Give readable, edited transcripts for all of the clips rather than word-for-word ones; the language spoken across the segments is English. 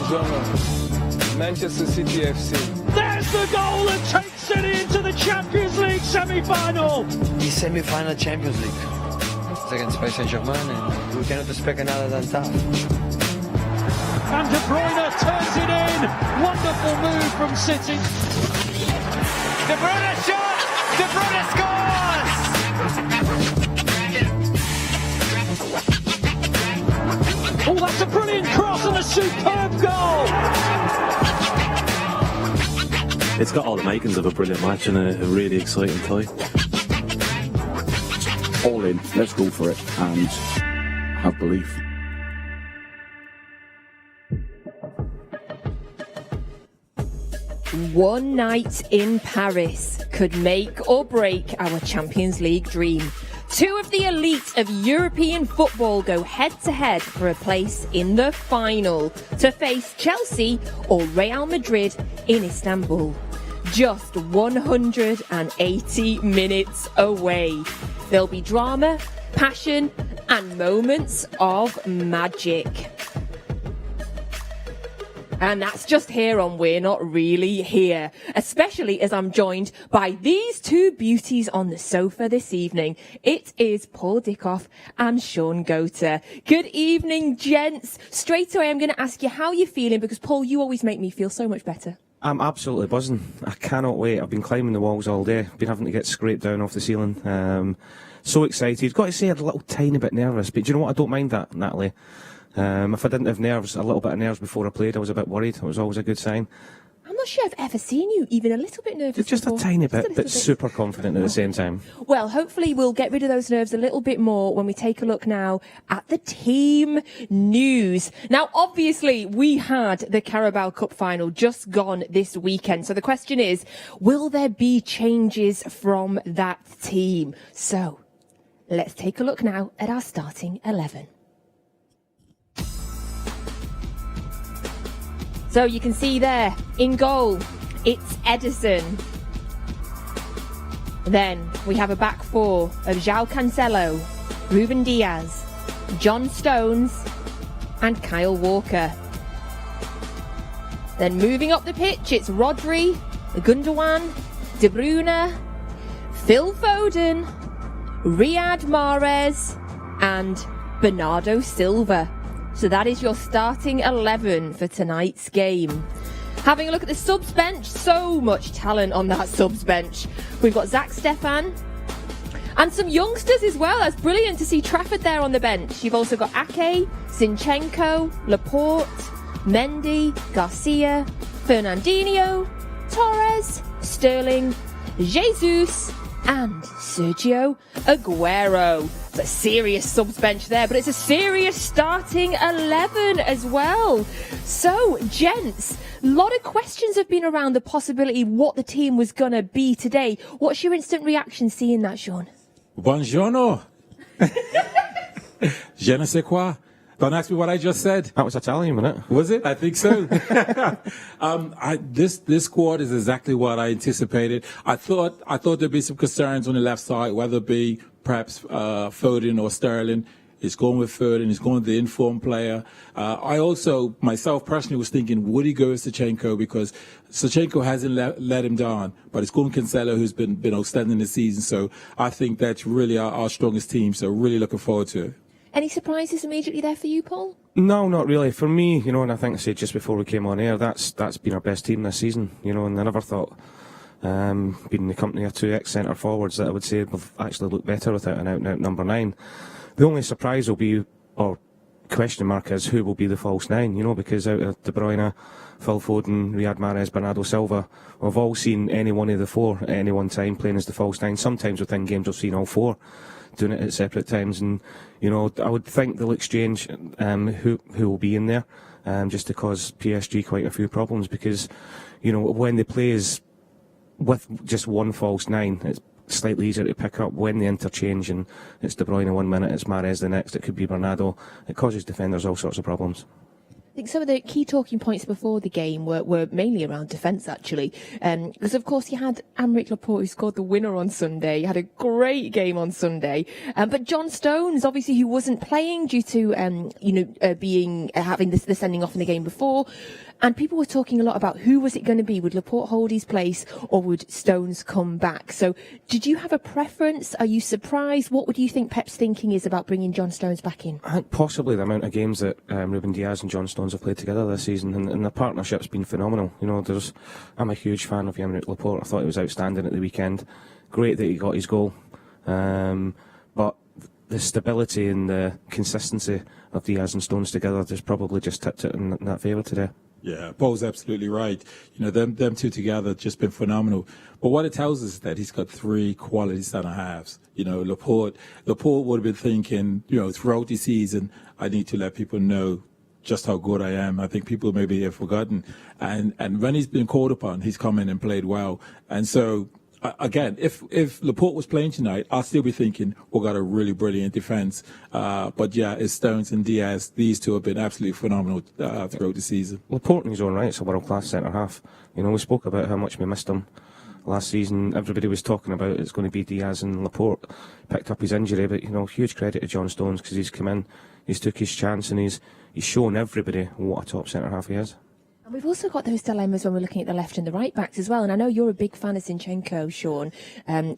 Saint-Germain, Manchester City FC. There's the goal that takes City into the Champions League semi-final. The semi-final Champions League. It's against Paris Saint-Germain, and we cannot expect another than tough. And De Bruyne turns it in. Wonderful move from City. De Bruyne shot. De Bruyne scores. Oh, that's a brilliant cross and a superb goal. It's got all the makings of a brilliant match and a really exciting tie. All in, let's go for it and have belief. One night in Paris could make or break our Champions League dream. Two of the elite of European football go head-to-head for a place in the final to face Chelsea or Real Madrid in Istanbul. Just 180 minutes away. There'll be drama, passion, and moments of magic. And that's just here on We're Not Really Here, especially as I'm joined by these two beauties on the sofa this evening. It is Paul Dickov and Shaun Goater. Good evening, gents. Straight away, I'm going to ask you how you're feeling, because, Paul, you always make me feel so much better. I'm absolutely buzzing. I cannot wait. I've been climbing the walls all day. Been having to get scraped down off the ceiling. So excited. Got to say, I'm a little tiny bit nervous, but do you know what? I don't mind that, Natalie. If I didn't have nerves, a little bit of nerves before I played, I was a bit worried. It was always a good sign. I'm not sure I've ever seen you even a little bit nervous. Just before. a tiny bit, Just but super confident at the same time. Well, hopefully we'll get rid of those nerves a little bit more when we take a look now at the team news. Now, obviously, we had the Carabao Cup final just gone this weekend. So the question is, will there be changes from that team? So let's take a look now at our starting 11. So you can see there, in goal, it's Edison. Then we have a back four of João Cancelo, Ruben Diaz, John Stones, and Kyle Walker. Then moving up the pitch, it's Rodri, Gundogan, De Bruyne, Phil Foden, Riyad Mahrez, and Bernardo Silva. So that is your starting 11 for tonight's game. Having a look at the subs bench, so much talent on that subs bench. We've got Zach Stefan and some youngsters as well. That's brilliant to see Trafford there on the bench. You've also got Ake, Zinchenko, Laporte, Mendy, Garcia, Fernandinho, Torres, Sterling, Jesus, and Sergio Aguero. It's a serious subs bench there, but it's a serious starting 11 as well. So, gents, a lot of questions have been around the possibility what the team was going to be today. What's your instant reaction seeing that, Shaun? Buongiorno. Je ne sais quoi. Don't ask me what I just said. That was Italian, wasn't it? Was it? I think so. This squad is exactly what I anticipated. I thought there'd be some concerns on the left side, whether it be perhaps Foden or Sterling. He's going with Foden. He's going with the informed player. I also, myself personally, was thinking, would he go with Zinchenko? Because Zinchenko hasn't let him down. But it's going Cancelo, who's been outstanding this season. So I think that's really our strongest team. So really looking forward to it. Any surprises immediately there for you, Paul? No, not really. For me, and I think I said just before we came on air, that's been our best team this season, and I never thought, being in the company of two ex-centre forwards, that I would say we've actually looked better without an out-and-out number 9. The only surprise will be, or question mark is, who will be the false 9, because out of De Bruyne, Phil Foden, Riyad Mahrez, Bernardo Silva, we've all seen any one of the four at any one time playing as the false 9. Sometimes within games we've seen all four doing it at separate times, and I would think they'll exchange who will be in there, just to cause PSG quite a few problems, because when they play as with just one false 9, it's slightly easier to pick up. When they interchange and it's De Bruyne 1 minute, it's Mahrez the next, it could be Bernardo, it causes defenders all sorts of problems. I think some of the key talking points before the game were mainly around defence, actually. Because, of course, you had Aymeric Laporte, who scored the winner on Sunday. He had a great game on Sunday. But John Stones, obviously, who wasn't playing due to, having the sending off in the game before. And people were talking a lot about who was it going to be? Would Laporte hold his place or would Stones come back? So did you have a preference? Are you surprised? What would you think Pep's thinking is about bringing John Stones back in? I think possibly the amount of games that Ruben Diaz and John Stones have played together this season, and the partnership's been phenomenal. You know, I'm a huge fan of Aymeric Laporte. I thought he was outstanding at the weekend. Great that he got his goal. But the stability and the consistency of Diaz and Stones together has probably just tipped it in that favour today. Yeah, Paul's absolutely right. You know, them two together have just been phenomenal. But what it tells us is that he's got 3 quality centre halves. You know, Laporte would have been thinking, you know, throughout the season, I need to let people know just how good I am. I think people maybe have forgotten. And when he's been called upon, he's come in and played well. And so, again, if Laporte was playing tonight, I'll still be thinking we've got a really brilliant defence. But yeah, it's Stones and Diaz. These two have been absolutely phenomenal throughout the season. Laporte in his own right is a world-class centre-half. You know, we spoke about how much we missed him last season. Everybody was talking about it's going to be Diaz and Laporte. Picked up his injury, but, you know, huge credit to John Stones because he's come in, he's took his chance and he's shown everybody what a top centre-half he is. And we've also got those dilemmas when we're looking at the left and the right backs as well. And I know you're a big fan of Zinchenko, Shaun.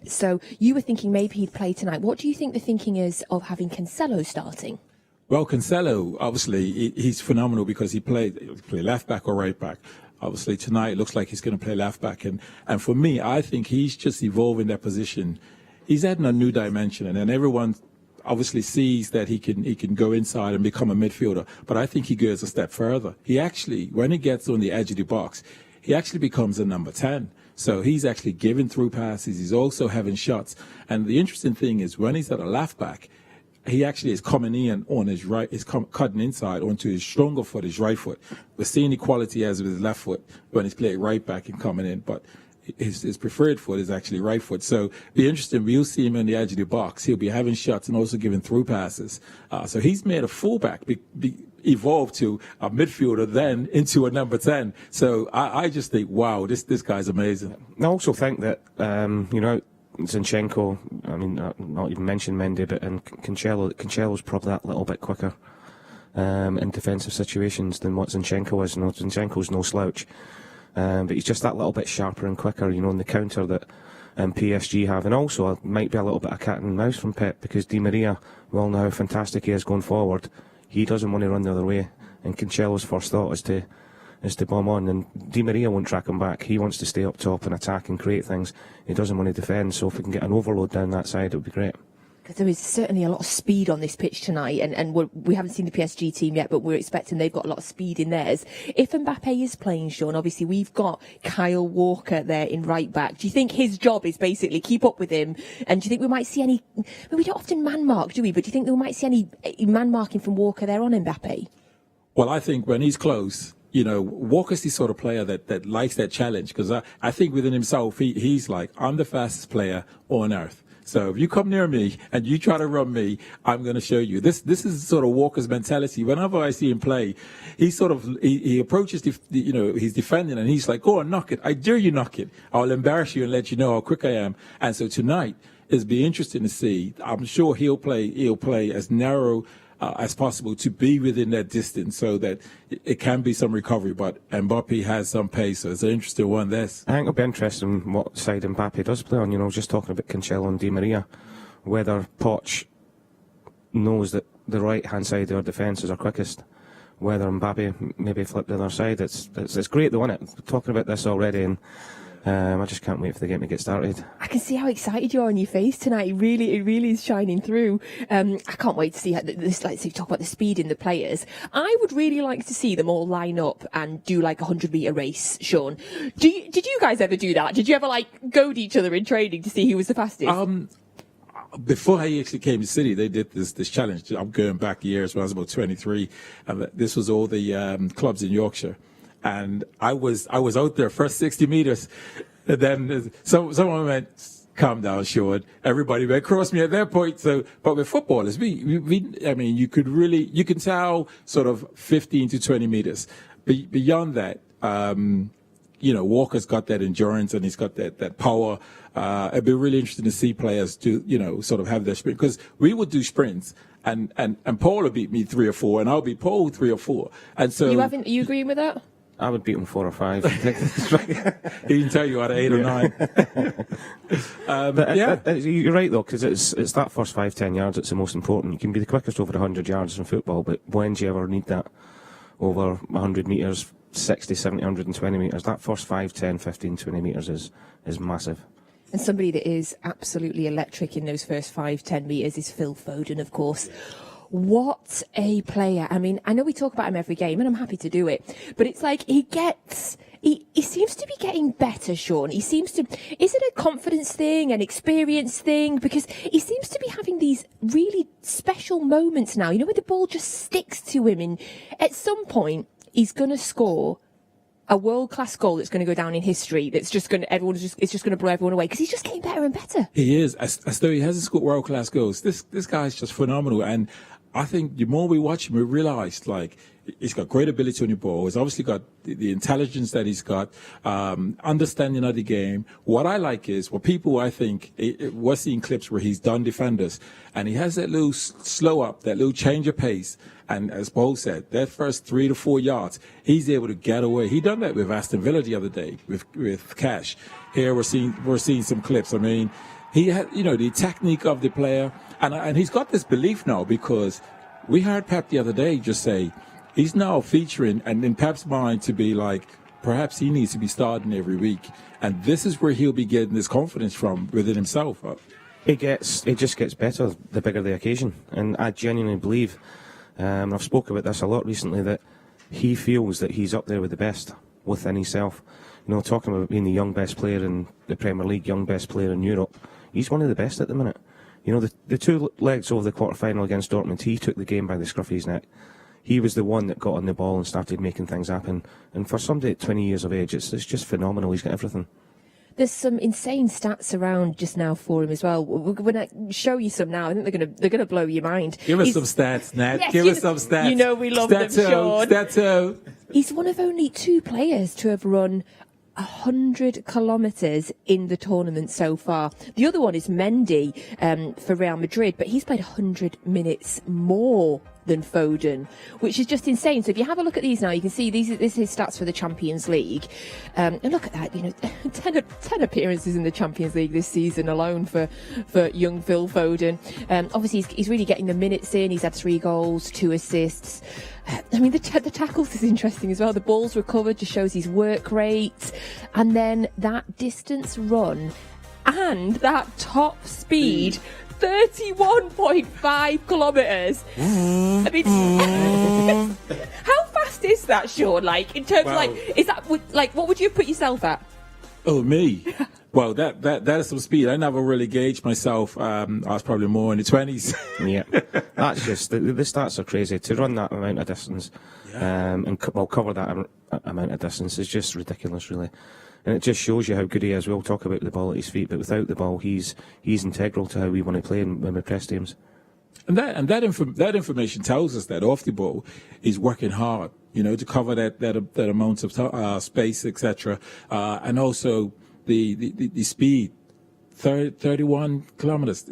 So you were thinking maybe he'd play tonight. What do you think the thinking is of having Cancelo starting? Well, Cancelo, obviously, he's phenomenal because he play left back or right back. Obviously, tonight it looks like he's going to play left back. And for me, I think he's just evolving that position. He's adding a new dimension, and then everyone obviously sees that he can go inside and become a midfielder, but I think he goes a step further. He actually, when he gets on the edge of the box, he actually becomes a number 10. So he's actually giving through passes. He's also having shots. And the interesting thing is when he's at a left back, he actually is coming in on his right, is cutting inside onto his stronger foot, his right foot. We're seeing the quality as with his left foot when he's playing right back and coming in, but his preferred foot is actually right foot. So be interesting. We'll see him on the edge of the box. He'll be having shots and also giving through passes. So he's made a fullback evolve to a midfielder, then into a number 10. So I just think, wow, this guy's amazing. I also think that, you know, Zinchenko, I mean, not even mention Mendy, but Cancelo's probably that little bit quicker in defensive situations than what Zinchenko is. You know, Zinchenko's no slouch. But he's just that little bit sharper and quicker, you know, in the counter that PSG have. And also, it might be a little bit of cat and mouse from Pep because Di Maria, we all know how fantastic he is going forward. He doesn't want to run the other way. And Cancelo's first thought is to bomb on. And Di Maria won't track him back. He wants to stay up top and attack and create things. He doesn't want to defend. So if we can get an overload down that side, it would be great. Because there is certainly a lot of speed on this pitch tonight, and we haven't seen the PSG team yet, but we're expecting they've got a lot of speed in theirs. If Mbappe is playing, Shaun, obviously we've got Kyle Walker there in right back. Do you think his job is basically keep up with him? And do you think we might see any? I mean, we don't often man mark, do we? But do you think we might see any man marking from Walker there on Mbappe? Well, I think when he's close, you know, Walker's the sort of player that likes that challenge because I think within himself he's like, I'm the fastest player on earth. So if you come near me and you try to run me, I'm going to show you. This is sort of Walker's mentality. Whenever I see him play, he approaches he's defending and he's like, go on, knock it. I dare you knock it. I'll embarrass you and let you know how quick I am. And so tonight it'll be interesting to see. I'm sure he'll play as narrow as possible to be within that distance so that it can be some recovery, but Mbappe has some pace, so it's an interesting one, this. I think it'll be interesting what side Mbappe does play on, you know, just talking about Cancelo and Di Maria, whether Poch knows that the right-hand side of their defence is our quickest, whether Mbappe maybe flip the other side. It's great though, isn't it? We're talking about this already, and I just can't wait for the game to get started. I can see how excited you are on your face tonight. It really is shining through. I can't wait to see how this. Like, so you talk about the speed in the players. I would really like to see them all line up and do like a 100-meter race. Shaun, did you guys ever do that? Did you ever like goad each other in training to see who was the fastest? Before I actually came to City, they did this challenge. I'm going back years when I was about 23, and this was all the clubs in Yorkshire. And I was out there first 60 meters, and then someone went, calm down, Shaun. Everybody may cross me at that point. So, but with footballers, I mean, you can tell sort of 15 to 20 meters. Beyond that, Walker's got that endurance and he's got that power. It'd be really interesting to see players do, sort of have their sprint, because we would do sprints and Paul will beat me 3 or 4 and I'll beat Paul 3 or 4. And so. Are you agreeing with that? I would beat him 4 or 5. He can tell you out of 8 or 9. You're right though, because it's that first 5-10 yards that's the most important. You can be the quickest over 100 yards in football, but when do you ever need that over 100 metres, 60, 70, 120 metres? That first 5, 10, 15, 20 metres is massive. And somebody that is absolutely electric in those first 5, 10 metres is Phil Foden, of course. What a player. I mean, I know we talk about him every game, and I'm happy to do it, but it's like he seems to be getting better, Shaun. Is it a confidence thing, an experience thing? Because he seems to be having these really special moments now, where the ball just sticks to him, and at some point, he's going to score a world-class goal that's going to go down in history. That's just going to it's just going to blow everyone away, because he's just getting better and better. He is, as though he hasn't scored world-class goals. This guy's just phenomenal, and I think the more we watch him, we realise, like, he's got great ability on the ball. He's obviously got the intelligence that he's got, understanding of the game. What I like is, I think, we're seeing clips where he's done defenders, and he has that little slow up, that little change of pace. And as Paul said, that first 3 to 4 yards, he's able to get away. He done that with Aston Villa the other day with Cash. Here we're seeing some clips. I mean, he had, the technique of the player, and he's got this belief now, because we heard Pep the other day just say he's now featuring, and in Pep's mind to be like, perhaps he needs to be starting every week, and this is where he'll be getting this confidence from within himself. It just gets better the bigger the occasion, and I genuinely believe, and I've spoken about this a lot recently, that he feels that he's up there with the best within himself. Talking about being the young best player in the Premier League, young best player in Europe, he's one of the best at the minute. The 2 legs over the quarter-final against Dortmund, he took the game by the scruff of his neck. He was the one that got on the ball and started making things happen. And for somebody at 20 years of age, it's just phenomenal. He's got everything. There's some insane stats around just now for him as well. We're going to show you some now. I think they're going to blow your mind. Give us some stats, Nat. Yes, Give us some stats. We love them, Shaun. Stato. He's one of only 2 players to have run 100 kilometres in the tournament so far. The other one is Mendy for Real Madrid, but he's played 100 minutes more than Foden, which is just insane. So if you have a look at these now, you can see this is his stats for the Champions League. And look at that, 10 appearances in the Champions League this season alone for young Phil Foden. Obviously, he's really getting the minutes in. He's had 3 goals, 2 assists. I mean, the tackles is interesting as well. The balls recovered just shows his work rate. And then that distance run and that top speed, 31.5 kilometres. I mean, how fast is that, Shaun? Like, in terms of, is that, what would you put yourself at? Oh, me? Well, that is some speed. I never really gauged myself. I was probably more in the 20s. Yeah, that's just the stats are crazy. To run that amount of distance, and cover that amount of distance is just ridiculous, really. And it just shows you how good he is. We'll talk about the ball at his feet, but without the ball, he's integral to how we want to play when we press teams. And that information tells us that off the ball, he's working hard, to cover that amount of space, etc. And also the speed, 31 kilometers.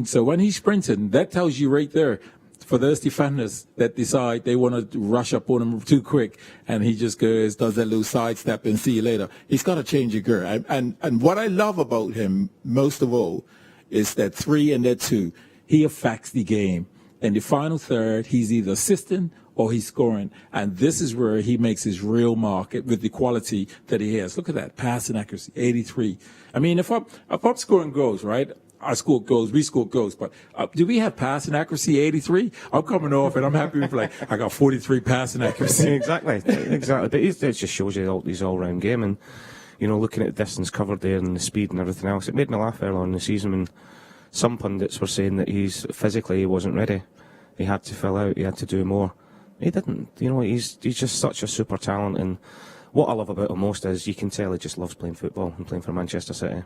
So when he's sprinting, that tells you right there, for those defenders that decide they want to rush up on him too quick, and he just does that little sidestep and see you later. He's got to change a gear. And what I love about him most of all is that 3 and that 2. He affects the game. In the final third, he's either assisting or he's scoring. And this is where he makes his real mark with the quality that he has. Look at that, passing accuracy, 83. I mean, if I'm scoring goals, right? I scored goals, we scored goals, but do we have passing accuracy 83? I'm coming off and I'm happy with I got 43 passing accuracy. Exactly. But it just shows you his all-round game, and looking at the distance covered there and the speed and everything else. It made me laugh earlier on in the season when some pundits were saying that he wasn't ready. He had to fill out, he had to do more. He didn't. He's just such a super talent, and what I love about him most is you can tell he just loves playing football and playing for Manchester City.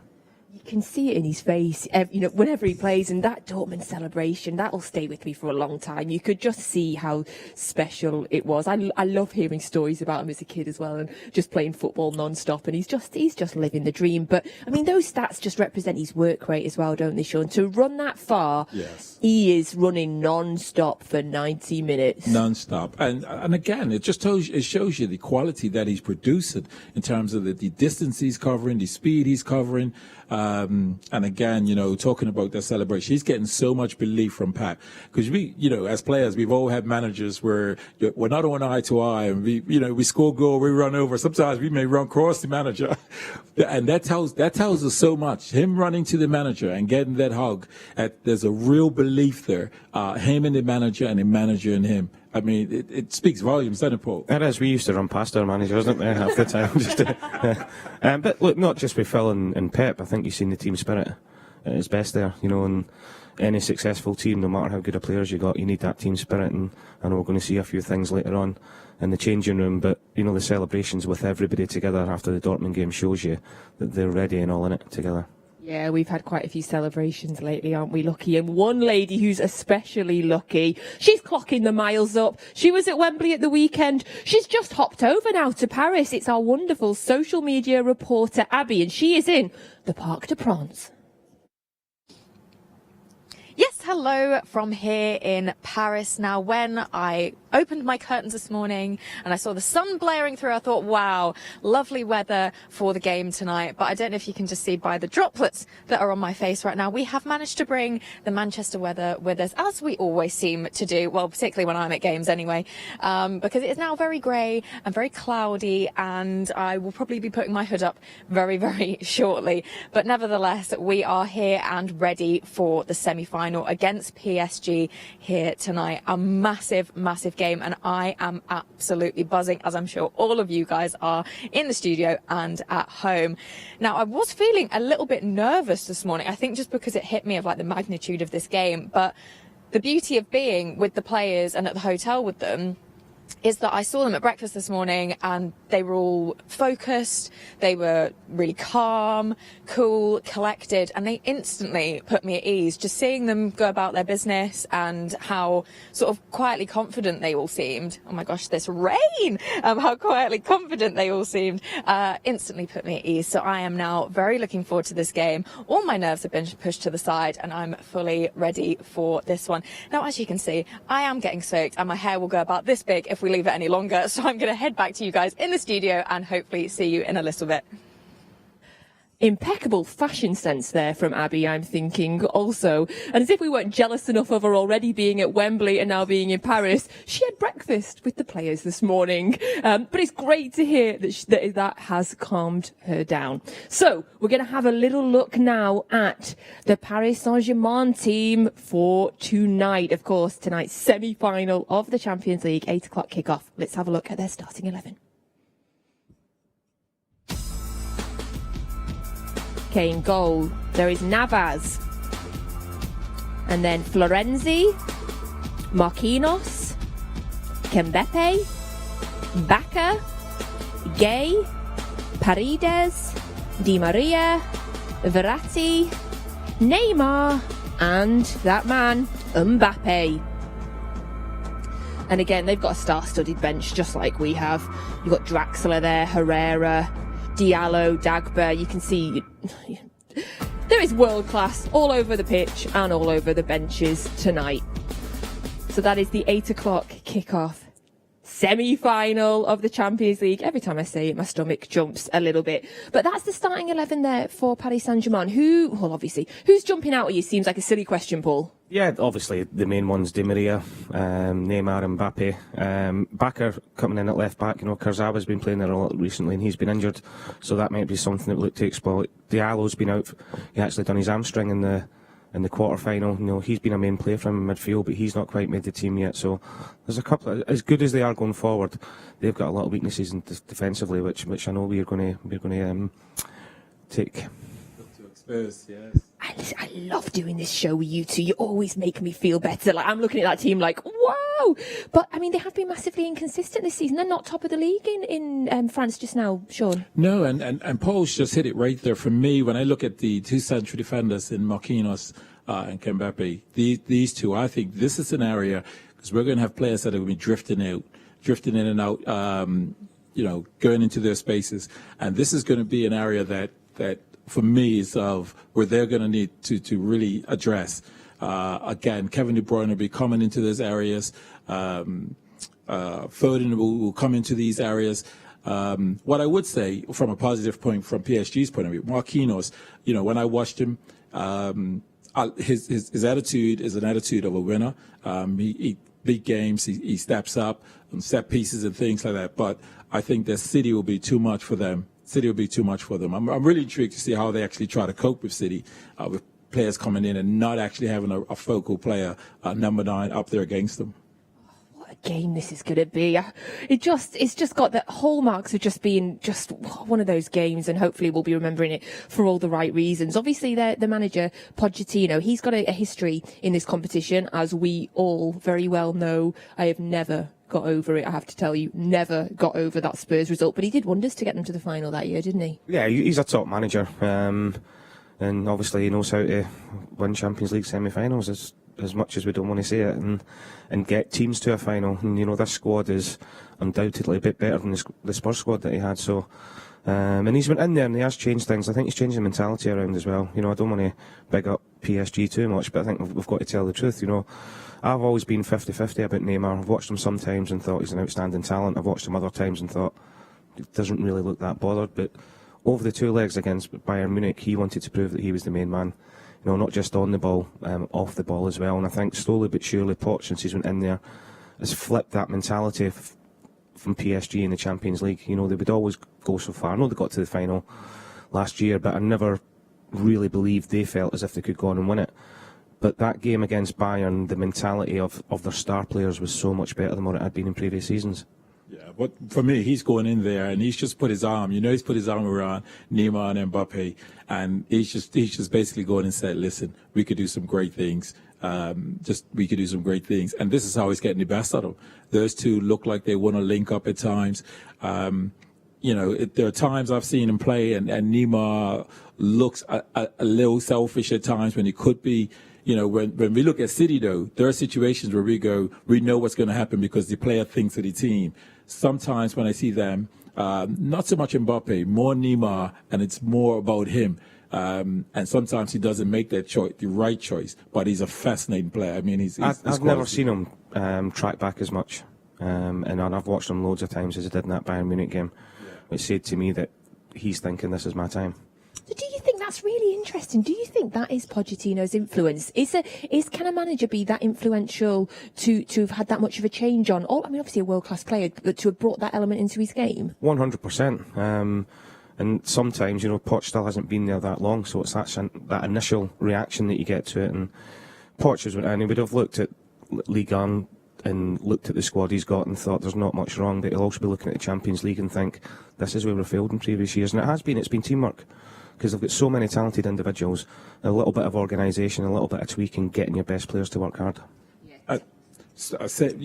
You can see it in his face, whenever he plays, and that Dortmund celebration, that'll stay with me for a long time. You could just see how special it was. I love hearing stories about him as a kid as well, and just playing football non-stop, and he's just living the dream. But, I mean, those stats just represent his work rate as well, don't they, Shaun? To run that far, yes, he is running non-stop for 90 minutes. Non-stop. And again, it shows you the quality that he's producing in terms of the distance he's covering, the speed he's covering. And again, talking about that celebration, he's getting so much belief from Pep, because we, as players, we've all had managers where we're not on eye to eye, and we score a goal, we run over. Sometimes we may run across the manager, and that tells us so much. Him running to the manager and getting that hug, there's a real belief there. Him and the manager, and the manager and him. I mean, it speaks volumes, doesn't it, Paul? It is. We used to run past our managers, didn't we, half the time? But look, not just with Phil and Pep, I think you've seen the team spirit at its best there, and any successful team, no matter how good a players you got, you need that team spirit, and I know we're going to see a few things later on in the changing room, but, the celebrations with everybody together after the Dortmund game shows you that they're ready and all in it together. Yeah, we've had quite a few celebrations lately, aren't we, Lucky? And one lady who's especially lucky, she's clocking the miles up. She was at Wembley at the weekend. She's just hopped over now to Paris. It's our wonderful social media reporter, Abby, and she is in the Parc De Princes. Yes, hello from here in Paris. Now, when I opened my curtains this morning and I saw the sun blaring through, I thought, wow, lovely weather for the game tonight. But I don't know if you can just see by the droplets that are on my face right now, we have managed to bring the Manchester weather with us, as we always seem to do, well, particularly when I'm at games anyway, because it is now very grey and very cloudy, and I will probably be putting my hood up very, very shortly. But nevertheless, we are here and ready for the semi-final against PSG here tonight. A massive, massive game, and I am absolutely buzzing, as I'm sure all of you guys are in the studio and at home. Now, I was feeling a little bit nervous this morning, I think just because it hit me of like the magnitude of this game, but the beauty of being with the players and at the hotel with them is that I saw them at breakfast this morning and they were all focused, they were really calm, cool, collected, and they instantly put me at ease. Just seeing them go about their business and how sort of quietly confident they all seemed. Oh my gosh, this rain! How quietly confident they all seemed instantly put me at ease. So I am now very looking forward to this game. All my nerves have been pushed to the side and I'm fully ready for this one. Now, as you can see, I am getting soaked and my hair will go about this big if we leave it any longer. So I'm going to head back to you guys in the studio and hopefully see you in a little bit. Impeccable fashion sense there from Abby, I'm thinking also. And as if we weren't jealous enough of her already being at Wembley and now being in Paris, she had breakfast with the players this morning. But it's great to hear that that has calmed her down. So we're going to have a little look now at the Paris Saint-Germain team for tonight. Of course, tonight's semi-final of the Champions League, 8 o'clock kickoff. Let's have a look at their starting 11. Okay, in goal, there is Navas. And then Florenzi, Marquinhos, Kembepe, Bacca, Gay, Paredes, Di Maria, Verratti, Neymar, and that man, Mbappe. And again, they've got a star-studded bench, just like we have. You've got Draxler there, Herrera, Diallo, Dagba. You can see there is world class all over the pitch and all over the benches tonight. So that is the 8 o'clock kickoff semi-final of the Champions League. Every time I say it, my stomach jumps a little bit. But that's the starting 11 there for Paris Saint-Germain. Who's jumping out at you? Seems like a silly question, Paul. Yeah, obviously the main ones, Di Maria, Neymar, Mbappe. Bacca coming in at left back. Kurzawa's been playing there a lot recently and he's been injured, so that might be something that we look to exploit. Diallo's been out. He actually done his hamstring in the quarter-final. He's been a main player for him in midfield, but he's not quite made the team yet. So there's a couple, as good as they are going forward, they've got a lot of weaknesses defensively, which I know we're going to take. To expose, yes. I love doing this show with you two. You always make me feel better. Like I'm looking at that team like, wow. know. But, I mean, they have been massively inconsistent this season. They're not top of the league in France just now, Shaun. No, and Paul's just hit it right there. For me, when I look at the two central defenders in Marquinhos and Mbappe, these two, I think this is an area, because we're going to have players that are going to be drifting in and out, going into their spaces. And this is going to be an area that for me, is of where they're going to need to really address. Again, Kevin De Bruyne will be coming into those areas. Foden will come into these areas. What I would say, from a positive point, from PSG's point of view, Marquinhos, when I watched him, his attitude is an attitude of a winner. He big games, he steps up and set pieces and things like that. But I think that City will be too much for them. I'm really intrigued to see how they actually try to cope with City, with players coming in and not actually having a focal player, number 9, up there against them. What a game this is going to be. It's just got the hallmarks of just being just one of those games, and hopefully we'll be remembering it for all the right reasons. Obviously, the manager, Pochettino, he's got a history in this competition, as we all very well know. I have never got over it, I have to tell you, never got over that Spurs result, but he did wonders to get them to the final that year, didn't he? Yeah, he's a top manager, and obviously he knows how to win Champions League semi-finals as much as we don't want to say it, and get teams to a final. And this squad is undoubtedly a bit better than the Spurs squad that he had. So, and he's went in there and he has changed things. I think he's changed the mentality around as well. I don't want to big up PSG too much, but I think we've got to tell the truth. I've always been 50-50 about Neymar. I've watched him sometimes and thought he's an outstanding talent. I've watched him other times and thought he doesn't really look that bothered. But over the 2 legs against Bayern Munich, he wanted to prove that he was the main man. Not just on the ball, off the ball as well. And I think slowly but surely, Poch, since he's went in there, has flipped that mentality from PSG in the Champions League. They would always go so far. I know they got to the final last year, but I never really believed they felt as if they could go on and win it. But that game against Bayern, the mentality of their star players was so much better than what it had been in previous seasons. Yeah, but for me, he's going in there and he's just put his arm. He's put his arm around Neymar and Mbappe, and he's just basically going and said, "Listen, we could do some great things. We could do some great things." And this is how he's getting the best out of them. Those two look like they want to link up at times. There are times I've seen him play, and Neymar looks a little selfish at times when he could be. When we look at City, though, there are situations where we know what's going to happen because the player thinks of the team. Sometimes when I see them, not so much Mbappe, more Neymar, and it's more about him. And sometimes he doesn't make that choice, the right choice, but he's a fascinating player. I mean, I've never seen him track back as much, and I've watched him loads of times as I did in that Bayern Munich game, which said to me that he's thinking this is my time. So do you think that's really interesting? Do you think that is Pochettino's influence? Can a manager be that influential to have had that much of a change on? Obviously a world-class player, but to have brought that element into his game? 100%. And sometimes, Poch still hasn't been there that long, so it's that initial reaction that you get to it. And Poch and he would have looked at Ligue 1 and looked at the squad he's got and thought there's not much wrong, but he'll also be looking at the Champions League and think this is where we've failed in previous years. And it's been teamwork, because they've got so many talented individuals, a little bit of organisation, a little bit of tweaking, getting your best players to work hard. I said,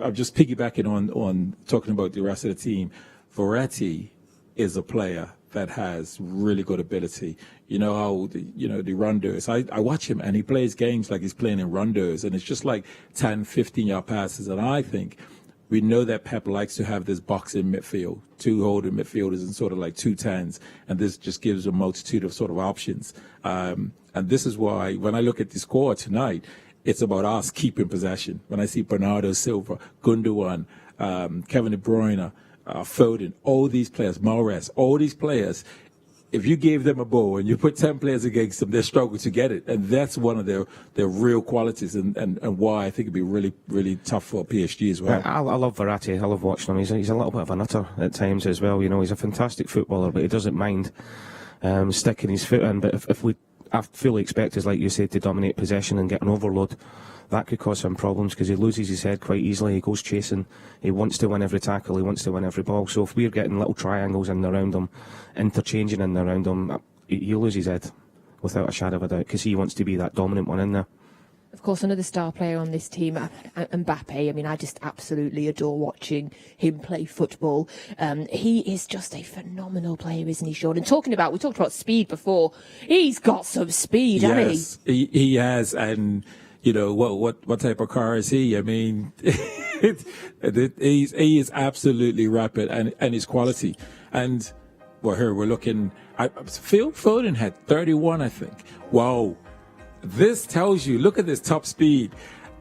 I'm just piggybacking on talking about the rest of the team. Verratti is a player that has really good ability. How the runders. I watch him and he plays games like he's playing in runders, and it's just like 10, 15-yard passes. And I think we know that Pep likes to have this boxing midfield, 2 holding midfielders and sort of like 2 10s, and this just gives a multitude of sort of options. And this is why when I look at the score tonight, it's about us keeping possession. When I see Bernardo Silva, Gundogan, Kevin De Bruyne, Foden, all these players, Mahrez, all these players, if you gave them a ball and you put 10 players against them, they struggle to get it. And that's one of their real qualities and why I think it'd be really, really tough for PSG as well. I love Verratti. I love watching him. He's a little bit of a nutter at times as well. He's a fantastic footballer, but he doesn't mind sticking his foot in. But if I fully expect us, like you said, to dominate possession and get an overload, that could cause him problems because he loses his head quite easily. He goes chasing. He wants to win every tackle. He wants to win every ball. So if we're getting little triangles in and around him, interchanging in and around him, he'll lose his head without a shadow of a doubt because he wants to be that dominant one in there. Of course, another star player on this team, Mbappe. I mean, I just absolutely adore watching him play football. He is just a phenomenal player, isn't he, Shaun? And we talked about speed before. He's got some speed, hasn't he? He has, and you know what type of car is he? I mean, he is absolutely rapid, and his quality. And well, here we're looking. Phil Foden had 31, I think. Wow. This tells you, look at this top speed.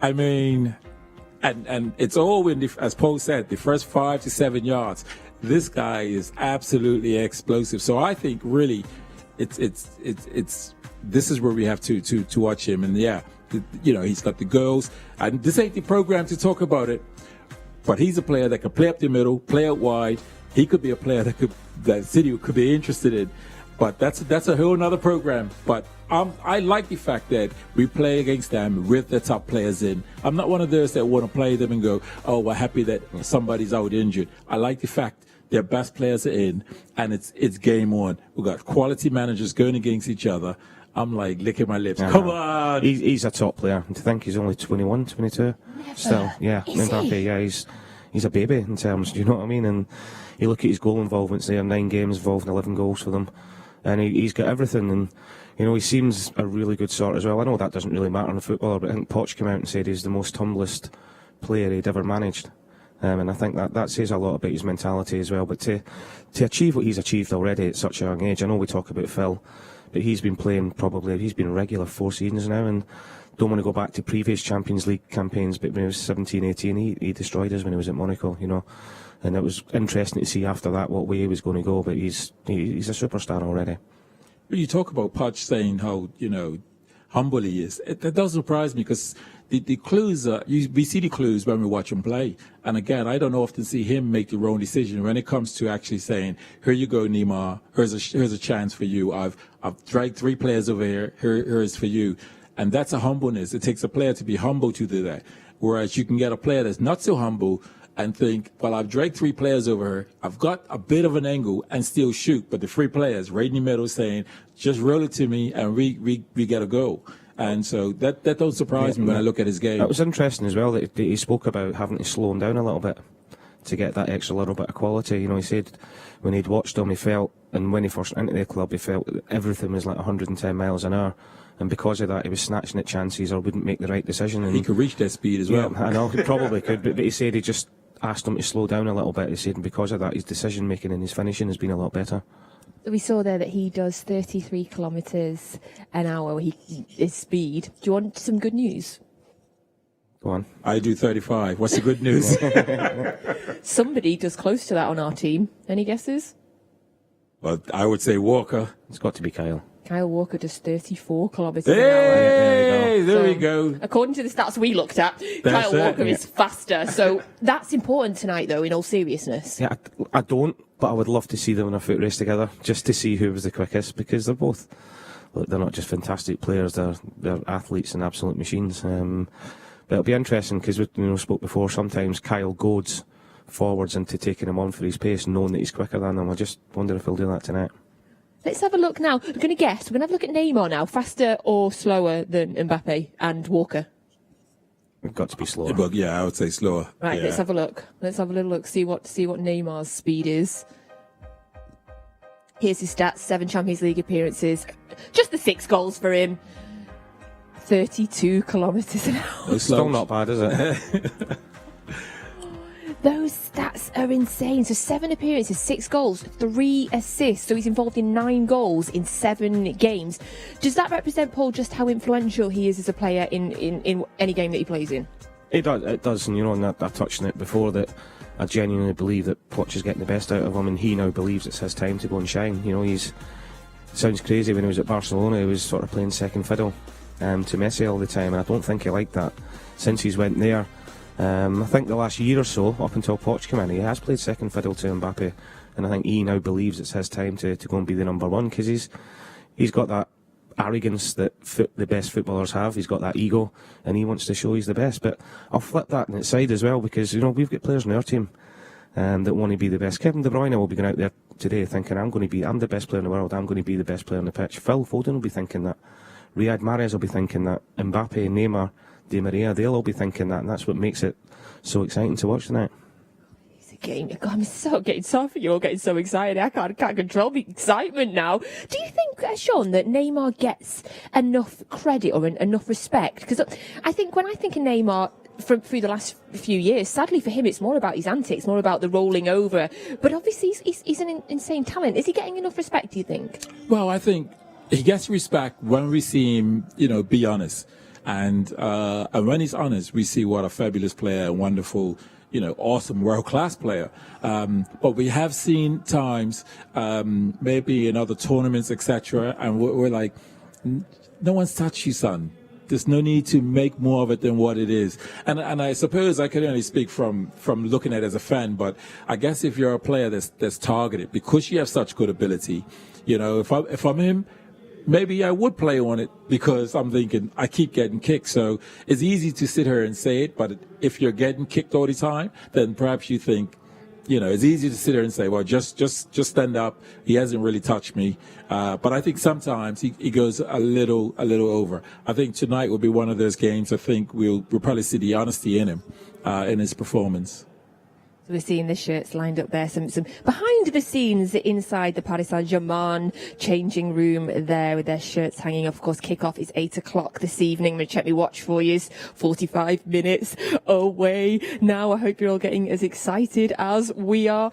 I mean, and it's all in as Paul said, the first 5 to 7 yards. This guy is absolutely explosive. So I think really, it's this is where we have to watch him. And yeah, you know, he's got the goals. And this ain't the program to talk about it, but he's a player that can play up the middle, play out wide. He could be a player that City could be interested in. But that's a whole nother program. But I like the fact that we play against them with the top players in. I'm not one of those that want to play them and go, oh, we're happy that somebody's out injured. I like the fact their best players are in, and it's game on. We've got quality managers going against each other. I'm like licking my lips. Come on! He's a top player. And to think he's only 21, 22. Still, yeah. Mbappe, yeah, he's a baby in terms, do you know what I mean? And you look at his goal involvements there, 9 games involved and 11 goals for them. And he's got everything, and you know, he seems a really good sort as well. I know that doesn't really matter in a footballer, but I think Poch came out and said he's the most humblest player he'd ever managed, and I think that says a lot about his mentality as well. But to achieve what he's achieved already at such a young age, I know we talk about Phil, but he's been playing he's been regular 4 seasons now, and don't want to go back to previous Champions League campaigns, but when he was 17, 18, he destroyed us when he was at Monaco, you know. And it was interesting to see after that what way he was going to go, but he's a superstar already. When you talk about Poch saying how, you know, humble he is, that does surprise me, because the clues we see the clues when we watch him play. And again, I don't often see him make the wrong decision when it comes to actually saying, here you go, Neymar, here's a chance for you. I've dragged 3 players over here, here's for you. And that's a humbleness. It takes a player to be humble to do that. Whereas you can get a player that's not so humble and think, well, I've dragged 3 players over here. I've got a bit of an angle and still shoot. But the 3 players right in the middle saying, just roll it to me and we get a goal. And so that don't surprise me when I look at his game. It was interesting as well that he spoke about having to slow him down a little bit to get that extra little bit of quality. You know, he said when he'd watched him, he felt, and when he first entered the club, he felt that everything was like 110 miles an hour. And because of that, he was snatching at chances or wouldn't make the right decision. And he could reach that speed as well. Yeah, I know, he probably could, but he said he just asked him to slow down a little bit. He said, and because of that, his decision making and his finishing has been a lot better. We saw there that he does 33 kilometres an hour, his speed. Do you want some good news? Go on. I do 35. What's the good news? Somebody does close to that on our team. Any guesses? Well, I would say Walker. It's got to be Kyle. Kyle Walker does 34 kilometres an hour. Hey, there we go. According to the stats we looked at, Kyle Walker is faster. So that's important tonight, though, in all seriousness. Yeah, I don't, but I would love to see them in a foot race together, just to see who was the quickest, because they're both, look, they're not just fantastic players, they're athletes and absolute machines. But it'll be interesting, because we spoke before, sometimes Kyle goads forwards into taking him on for his pace, knowing that he's quicker than them. I just wonder if he'll do that tonight. Let's have a look now. We're going to guess. We're going to have a look at Neymar now. Faster or slower than Mbappe and Walker? We've got to be slower. But yeah, I would say slower. Right, yeah. Let's have a look. Let's have a little look. See what Neymar's speed is. Here's his stats: 7 Champions League appearances, just the 6 goals for him. 32 kilometres an hour. It's still not bad, is it? Those stats are insane. So 7 appearances, 6 goals, 3 assists. So he's involved in 9 goals in 7 games. Does that represent, Paul, just how influential he is as a player in any game that he plays in? It does, and and I touched on it before, that I genuinely believe that Poch is getting the best out of him, and he now believes it's his time to go and shine. He's sounds crazy, when he was at Barcelona, he was sort of playing second fiddle to Messi all the time, and I don't think he liked that since he's went there. I think the last year or so, up until Poch came in, he has played second fiddle to Mbappe, and I think he now believes it's his time to go and be the number one, because he's got that arrogance that the best footballers have. He's got that ego, and he wants to show he's the best. But I'll flip that on its side as well, because we've got players in our team that want to be the best. Kevin De Bruyne will be going out there today thinking, I'm the best player in the world, I'm going to be the best player on the pitch. Phil Foden will be thinking that. Riyad Mahrez will be thinking that. Mbappe, Neymar, Di Maria, they'll all be thinking that, and that's what makes it so exciting to watch tonight. It's a game. God, I'm so getting sorry for you all getting so excited. I can't control the excitement now. Do you think, Shaun, that Neymar gets enough credit or enough respect? Because I think when I think of Neymar through the last few years, sadly for him, it's more about his antics, more about the rolling over. But obviously, he's an insane talent. Is he getting enough respect, do you think? Well, I think he gets respect when we see him, be honest. And when he's honest, we see what a fabulous player, a wonderful, awesome, world-class player. But we have seen times, maybe in other tournaments, etc., and we're like, no one's touched you, son. There's no need to make more of it than what it is. And I suppose I can only speak from looking at it as a fan, but I guess if you're a player that's targeted, because you have such good ability, if I'm him, maybe I would play on it because I'm thinking I keep getting kicked. So it's easy to sit here and say it, but if you're getting kicked all the time, then perhaps you think, it's easy to sit here and say, well, just stand up. He hasn't really touched me. But I think sometimes he goes a little over. I think tonight will be one of those games. I think we'll probably see the honesty in him, in his performance. So we're seeing the shirts lined up there, some behind the scenes inside the Paris Saint-Germain changing room there with their shirts hanging. Of course, kickoff is 8 o'clock this evening. I'm going to check my watch for you. 45 minutes away now. I hope you're all getting as excited as we are.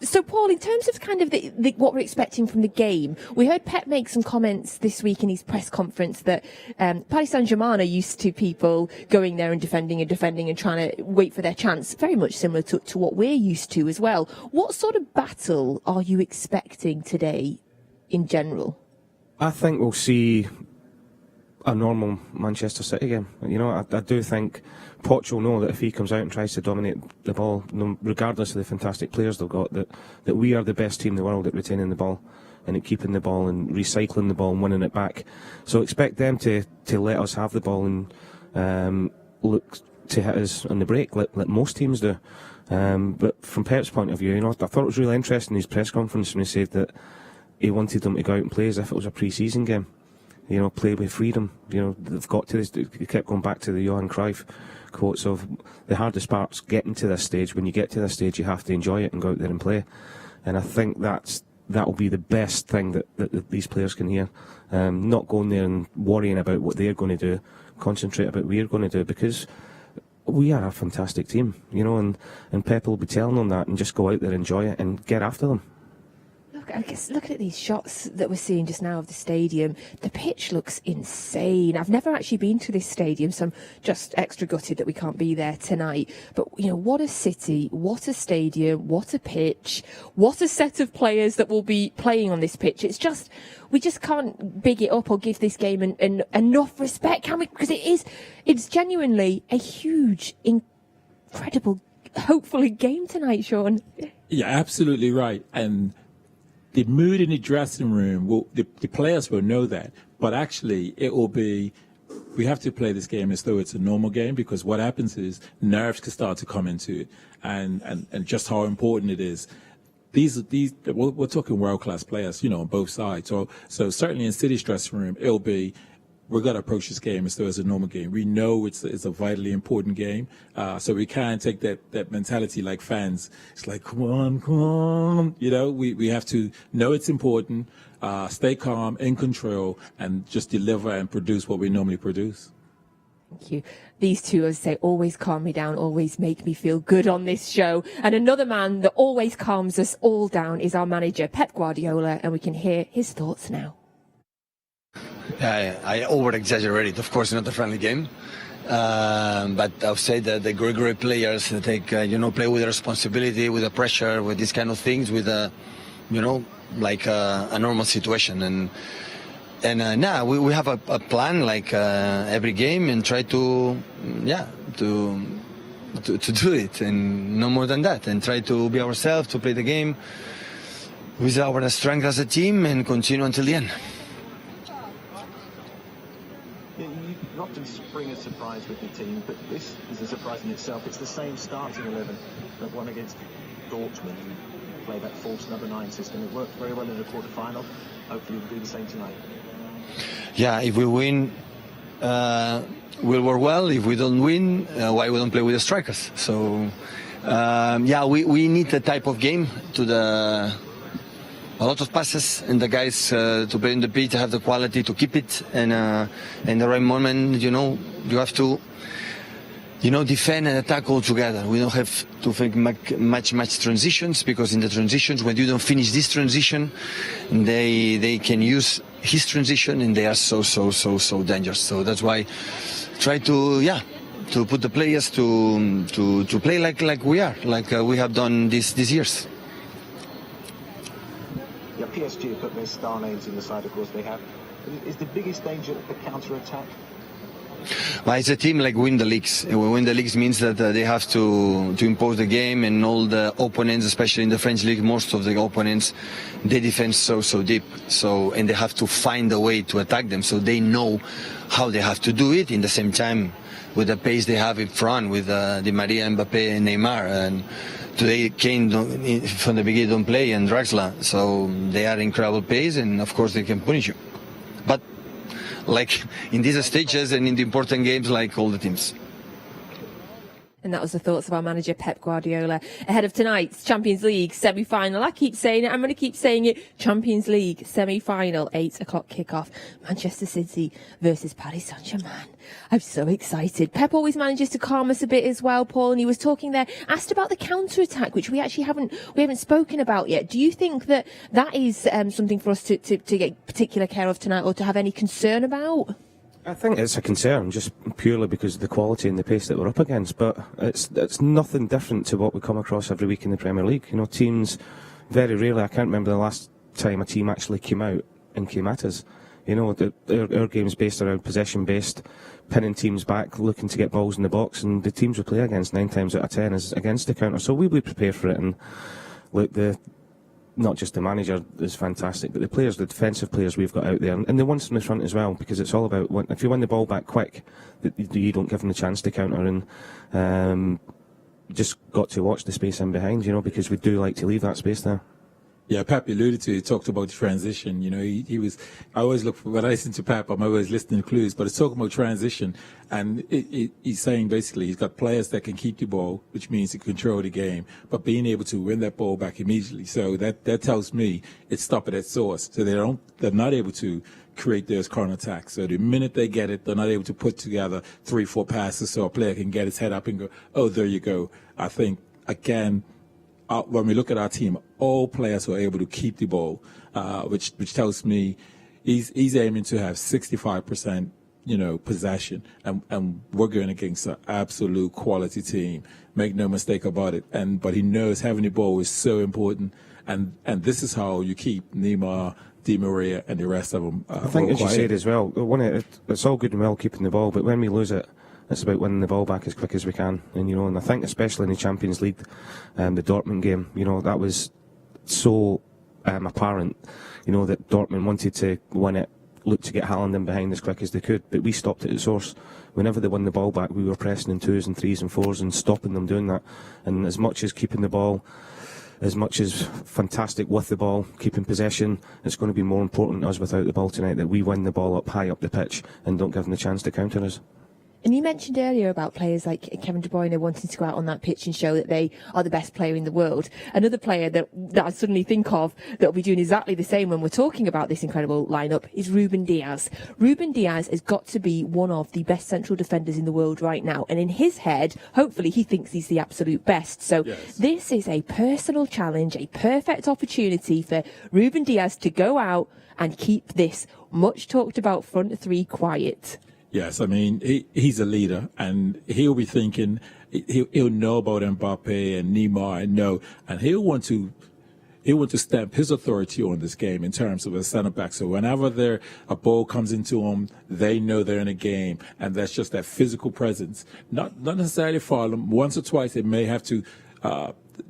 So, Paul, in terms of kind of what we're expecting from the game, we heard Pep make some comments this week in his press conference that Paris Saint-Germain are used to people going there and defending and trying to wait for their chance, very much similar to what we're used to as well. What sort of battle are you expecting today in general? I think we'll see a normal Manchester City game. I do think Poch will know that if he comes out and tries to dominate the ball, regardless of the fantastic players they've got, that we are the best team in the world at retaining the ball and at keeping the ball and recycling the ball and winning it back. So expect them to let us have the ball and look to hit us on the break, like most teams do. But from Pep's point of view, I thought it was really interesting in his press conference when he said that he wanted them to go out and play as if it was a pre-season game. Play with freedom. They've got to this. He kept going back to the Johan Cruyff quotes of the hardest part's getting to this stage. When you get to this stage, you have to enjoy it and go out there and play. And I think that will be the best thing that these players can hear. Not going there and worrying about what they're going to do. Concentrate about what we're going to do, because we are a fantastic team, and Pep will be telling them that, and just go out there, enjoy it, and get after them. Look at these shots that we're seeing just now of the stadium. The pitch looks insane. I've never actually been to this stadium, so I'm just extra gutted that we can't be there tonight. But, what a city, what a stadium, what a pitch, what a set of players that will be playing on this pitch. It's just, we just can't big it up or give this game enough respect, can we? Because it's genuinely a huge, incredible, hopefully game tonight, Shaun. Yeah, absolutely right. And the mood in the dressing room, the players will know that, but actually it will be, we have to play this game as though it's a normal game, because what happens is nerves can start to come into it, and just how important it is. We're talking world-class players, on both sides. So certainly in City's dressing room, it'll be, we've got to approach this game as though it's a normal game. We know it's a vitally important game, so we can't take that mentality like fans. It's like, come on. We have to know it's important, stay calm, in control, and just deliver and produce what we normally produce. Thank you. These two, as I say, always calm me down, always make me feel good on this show. And another man that always calms us all down is our manager, Pep Guardiola, and we can hear his thoughts now. Yeah, I over-exaggerated. Of course, not a friendly game. But I'll say that the great players take, play with responsibility, with the pressure, with these kind of things, with, like a normal situation. And now we have a plan, like every game, and try to do it, and no more than that, and try to be ourselves, to play the game with our strength as a team, and continue until the end. You often spring a surprise with your team, but this is a surprise in itself. It's the same starting 11 that won against Dortmund. You play that false number 9 system. It worked very well in the quarter-final. Hopefully you'll do the same tonight. yeah, if we win, we'll work well. If we don't win, why we don't play with the strikers? So, yeah, we need the type of game a lot of passes, and the guys to play in the pitch have the quality to keep it, and in the right moment, you have to, defend and attack all together. We don't have to think much transitions, because in the transitions, when you don't finish this transition, they can use his transition, and they are so dangerous. So that's why try to put the players to play like we are, like we have done these years. Yeah, PSG have put their star names in the side, of course they have. Is the biggest danger the counter-attack? Well, it's a team like win the leagues. Win the leagues means that they have to impose the game, and all the opponents, especially in the French league, most of the opponents, they defend so deep. And they have to find a way to attack them. So they know how they have to do it. In the same time, with the pace they have in front, with Di Maria, Mbappe, and Neymar, and today Kane from the beginning don't play, and Draxler. So they are incredible pace, and of course they can punish you. But like in these stages and in the important games, like all the teams. And that was the thoughts of our manager, Pep Guardiola, ahead of tonight's Champions League semi-final. I keep saying it, I'm going to keep saying it. Champions League semi-final, 8 o'clock kickoff. Manchester City versus Paris Saint-Germain. I'm so excited. Pep always manages to calm us a bit as well, Paul, and he was talking there, asked about the counter-attack, which we actually haven't spoken about yet. Do you think that is something for us to get particular care of tonight, or to have any concern about? I think it's a concern, just purely because of the quality and the pace that we're up against. But it's nothing different to what we come across every week in the Premier League. Teams very rarely. I can't remember the last time a team actually came out and came at us. Our game's based around possession-based, pinning teams back, looking to get balls in the box, and the teams we play against 9 times out of 10 is against the counter. So we prepare for it, and look, not just the manager is fantastic, but the defensive players we've got out there, and the ones from the front as well, because it's all about if you win the ball back quick, you don't give them the chance to counter, and just got to watch the space in behind, because we do like to leave that space there. Yeah, Pep alluded to it. He talked about the transition. He was. I always look for, when I listen to Pep, I'm always listening to clues. But it's talking about transition, and he's saying basically he's got players that can keep the ball, which means to control the game, but being able to win that ball back immediately. So that tells me it's stop it at source. So they're not able to create those counter attacks. So the minute they get it, they're not able to put together 3-4 passes so a player can get his head up and go, oh, there you go. I think again, when we look at our team, all players were able to keep the ball, which tells me he's aiming to have 65%, possession, and we're going against an absolute quality team. Make no mistake about it. But he knows having the ball is so important, and this is how you keep Neymar, Di Maria, and the rest of them. I think, as you said as well, it's all good and well keeping the ball, but when we lose it, it's about winning the ball back as quick as we can, and I think especially in the Champions League, the Dortmund game, that was so apparent, that Dortmund wanted to win it, look to get Haaland in behind as quick as they could, but we stopped it at source. Whenever they won the ball back, we were pressing in 2s and 3s and 4s and stopping them doing that. And as much as keeping the ball, as much as fantastic with the ball, keeping possession, it's going to be more important to us without the ball tonight, that we win the ball up high up the pitch and don't give them the chance to counter us. And you mentioned earlier about players like Kevin De Bruyne wanting to go out on that pitch and show that they are the best player in the world. Another player that I suddenly think of that will be doing exactly the same when we're talking about this incredible lineup is Ruben Diaz. Ruben Diaz has got to be one of the best central defenders in the world right now. And in his head, hopefully he thinks he's the absolute best. So yes, this is a personal challenge, a perfect opportunity for Ruben Diaz to go out and keep this much talked about front three quiet. Yes, I mean, he's a leader, and he'll be thinking, he'll know about Mbappe and Neymar, and he'll want to stamp his authority on this game in terms of a centre-back. So whenever a ball comes into them, they know they're in a game, and that's just that physical presence. Not necessarily foul them. Once or twice, they may have to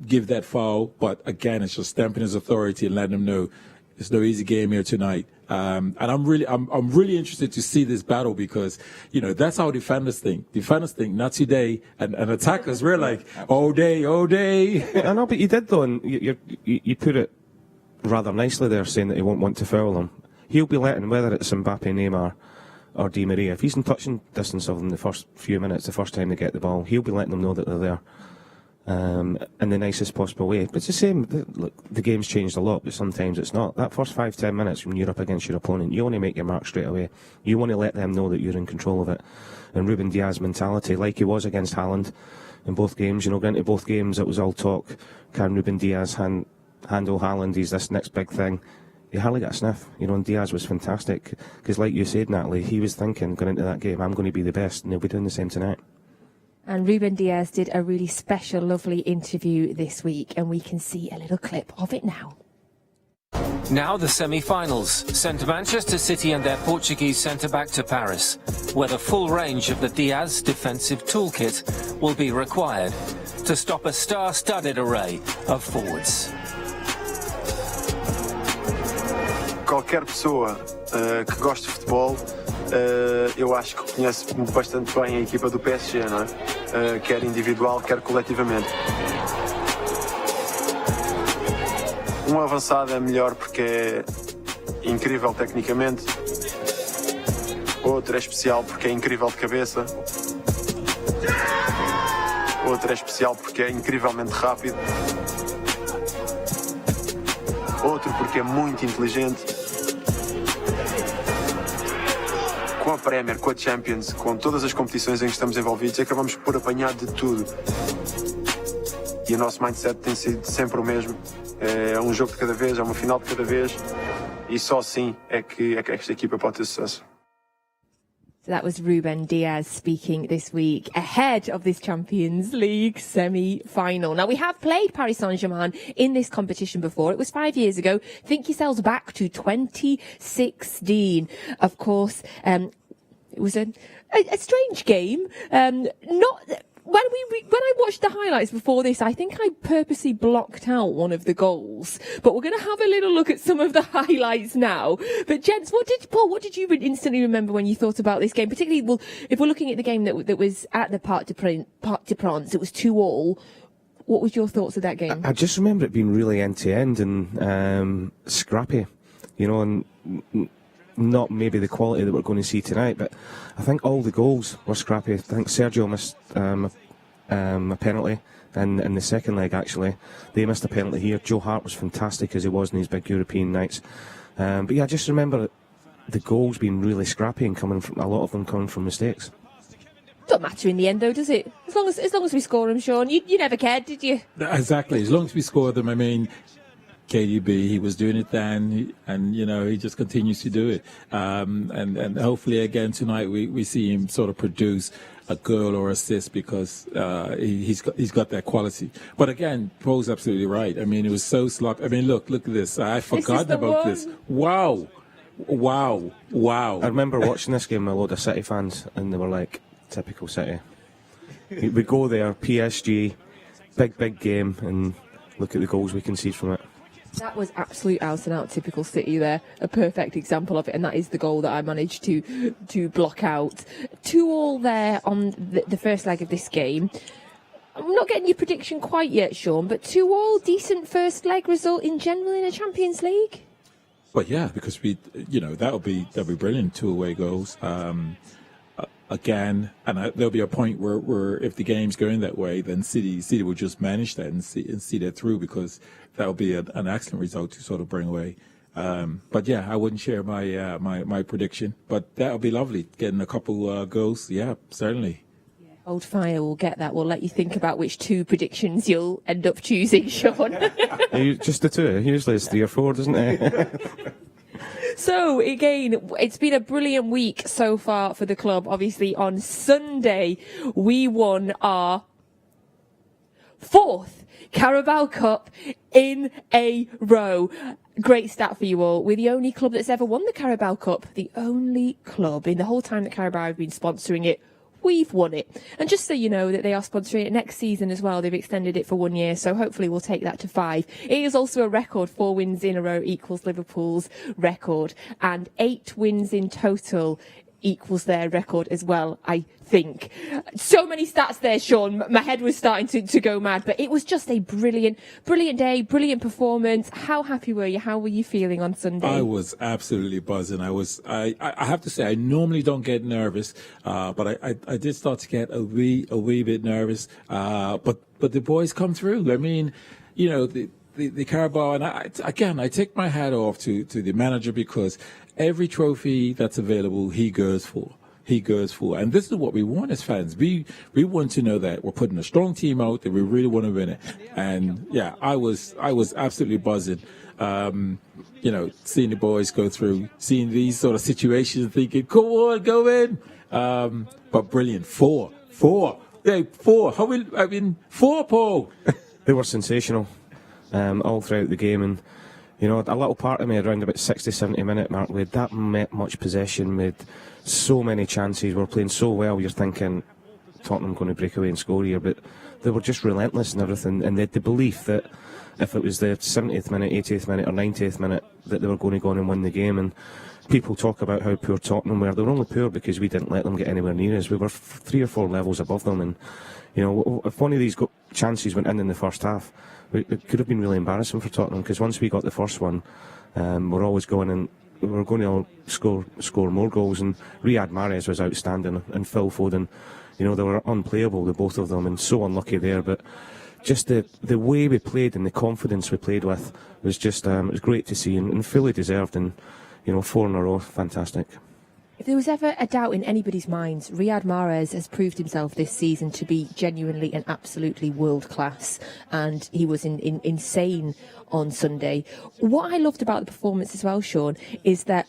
give that foul, but again, it's just stamping his authority and letting them know it's no easy game here tonight. And I'm really interested to see this battle, because that's how defenders think. Defenders think not today, and attackers we're like all day. I know, but you did though, and you put it rather nicely there, saying that he won't want to foul him. he'll be letting, whether it's Mbappe, Neymar or Di Maria, if he's in touching distance of them the first few minutes, the first time they get the ball, he'll be letting them know that they're there. In the nicest possible way. But it's the same, look, the game's changed a lot, but sometimes it's not. That first 5-10 minutes when you're up against your opponent, you want to make your mark straight away. You want to let them know that you're in control of it. And Ruben Diaz mentality, like he was against Haaland in both games, going into both games it was all talk, can Ruben Diaz handle Haaland, he's this next big thing. He hardly got a sniff, and Diaz was fantastic, because like you said, Natalie, he was thinking going into that game, I'm going to be the best, and he'll be doing the same tonight. And Ruben Diaz did a really special, lovely interview this week, and we can see a little clip of it now. Now the semi-finals sent Manchester City and their Portuguese centre-back to Paris, where the full range of the Diaz defensive toolkit will be required to stop a star-studded array of forwards. Qualquer pessoa que goste de futebol, eu acho que conhece bastante bem a equipa do PSG, não é? Quer individual, quer coletivamente. Avançado é melhor porque é incrível tecnicamente. Outro é especial porque é incrível de cabeça. Outro é especial porque é incrivelmente rápido. Outro porque é muito inteligente. Com a Premier, com a Champions, com todas as competições em que estamos envolvidos, acabamos por apanhar de tudo. E o nosso mindset tem sido sempre o mesmo. É jogo de cada vez, é uma final de cada vez. E só assim é que esta equipa pode ter sucesso. So that was Ruben Diaz speaking this week ahead of this Champions League semi-final. Now, we have played Paris Saint-Germain in this competition before. It was 5 years ago. Think yourselves back to 2016. Of course, it was a strange game. When I watched the highlights before this, I think I purposely blocked out one of the goals. But we're going to have a little look at some of the highlights now. But gents, what did you instantly remember when you thought about this game? Particularly, well, if we're looking at the game that was at the Parc De Princes, it was 2-2. What was your thoughts of that game? I just remember it being really end-to-end and scrappy, and not maybe the quality that we're going to see tonight, but I think all the goals were scrappy. I think Sergio missed a penalty in the second leg, actually. They missed a penalty here. Joe Hart was fantastic as he was in his big European nights. But yeah, I just remember the goals being really scrappy and a lot of them coming from mistakes. Don't matter in the end, though, does it? As long as we score them, Shaun. You never cared, did you? Exactly. As long as we score them, I mean, KDB, he was doing it then, and he just continues to do it. And hopefully again tonight we see him sort of produce a goal or assist, because he's got that quality. But again, Paul's absolutely right. I mean, it was so sloppy. I mean, look at this. I forgot about this. Wow. I remember watching this game with a load of City fans, and they were like, typical City. We go there, PSG, big game, and look at the goals we concede from it. That was absolute out-and-out typical City there. A perfect example of it, and that is the goal that I managed to block out. 2-2 there on the first leg of this game. I'm not getting your prediction quite yet, Shaun, but 2-2, decent first leg result in general in a Champions League? Well, yeah, because that'll be brilliant, 2 away goals. Again, and there'll be a point where if the game's going that way, then City will just manage that and see that through, because that'll be an excellent result to sort of bring away. But yeah, I wouldn't share my prediction, but that'll be lovely, getting a couple goals. Yeah, certainly. Yeah, hold fire, we'll get that. We'll let you think about which 2 predictions you'll end up choosing, Shaun. Just the 2. Usually it's 3 or 4, doesn't it? So, again, it's been a brilliant week so far for the club. Obviously, on Sunday, we won our 4th Carabao Cup in a row. Great stat for you all. We're the only club that's ever won the Carabao Cup. The only club in the whole time that Carabao have been sponsoring it. We've won it. And just so you know that they are sponsoring it next season as well. They've extended it for 1 year, so hopefully we'll take that to 5. It is also a record. 4 wins in a row equals Liverpool's record. And 8 wins in total equals their record as well, I think. So many stats there, Shaun. My head was starting to go mad, but it was just a brilliant day, brilliant performance. How happy were you? How were you feeling on Sunday? I was absolutely buzzing. I have to say, I normally don't get nervous, but I did start to get a wee bit nervous. But the boys come through. I mean, you know, the Carabao, and I take my hat off to the manager, because every trophy that's available, he goes for. And this is what we want as fans. We want to know that we're putting a strong team out, that we really want to win it. And yeah, I was absolutely buzzing. You know, seeing the boys go through, seeing these sort of situations, thinking, come on, go in. But brilliant. Four. Hey, four. Four, Paul. They were sensational all throughout the game, and you know, a little part of me around about 60-70 minute mark, we had that much possession, we had so many chances, we were playing so well, you're thinking Tottenham going to break away and score here, but they were just relentless and everything, and they had the belief that if it was the 70th minute, 80th minute or 90th minute that they were going to go on and win the game. And people talk about how poor Tottenham were. They were only poor because we didn't let them get anywhere near us. We were 3 or 4 levels above them, and you know, if one of these chances went in the first half, it could have been really embarrassing for Tottenham, because once we got the first one, we're always going and we're going to score more goals. And Riyad Mahrez was outstanding, and Phil Foden, you know, they were unplayable, the both of them, and so unlucky there. But just the way we played and the confidence we played with was just it was great to see, and fully deserved. And you know, 4 in a row, fantastic. If there was ever a doubt in anybody's minds, Riyad Mahrez has proved himself this season to be genuinely and absolutely world class, and he was insane on Sunday. What I loved about the performance as well, Shaun, is that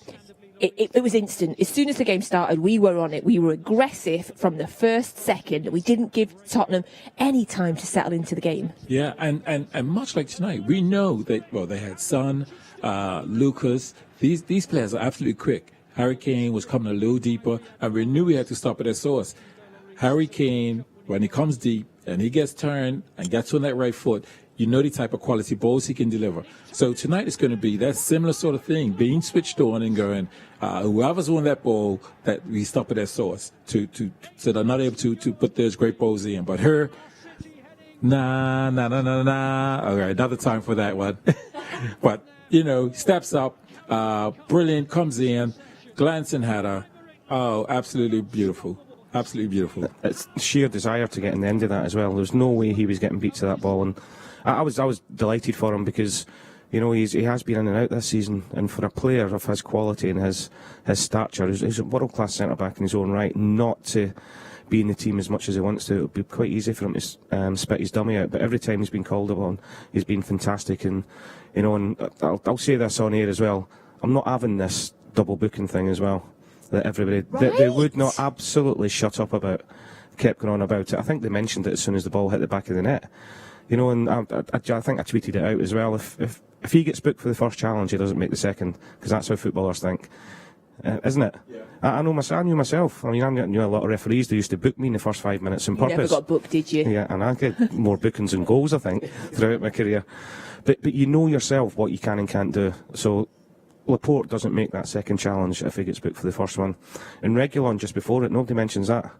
it was instant. As soon as the game started, we were on it. We were aggressive from the first second. We didn't give Tottenham any time to settle into the game. Yeah, and much like tonight, we know that, well, they had Son, Lucas. These players are absolutely quick. Harry Kane was coming a little deeper, and we knew we had to stop at their source. Harry Kane, when he comes deep and he gets turned and gets on that right foot, you know the type of quality balls he can deliver. So tonight is going to be that similar sort of thing, being switched on and going, whoever's on that ball, that we stop at their source, so they're not able to put those great balls in. But her, nah. All right, another time for that one. But, you know, steps up, brilliant, comes in, glancing header. Oh, absolutely beautiful. Absolutely beautiful. It's sheer desire to get in the end of that as well. There's no way he was getting beat to that ball, and I was delighted for him, because you know, he has been in and out this season, and for a player of his quality and his stature, he's a world class centre back in his own right. Not to be in the team as much as he wants to, it would be quite easy for him to spit his dummy out. But every time he's been called upon, he's been fantastic. And you know, and I'll say this on air as well, I'm not having this double booking thing as well that everybody they would not absolutely shut up about, kept going on about it. I think they mentioned it as soon as the ball hit the back of the net, you know, and I think I tweeted it out as well. If he gets booked for the first challenge, he doesn't make the second, because that's how footballers think, isn't it? Yeah. I knew myself. I mean, I knew a lot of referees that used to book me in the first 5 minutes on purpose. You never got booked, did you? Yeah, and I get more bookings than goals, I think, throughout my career. But you know yourself what you can and can't do. So Laporte doesn't make that second challenge if he gets booked for the first one. And Reguilon just before it, nobody mentions that.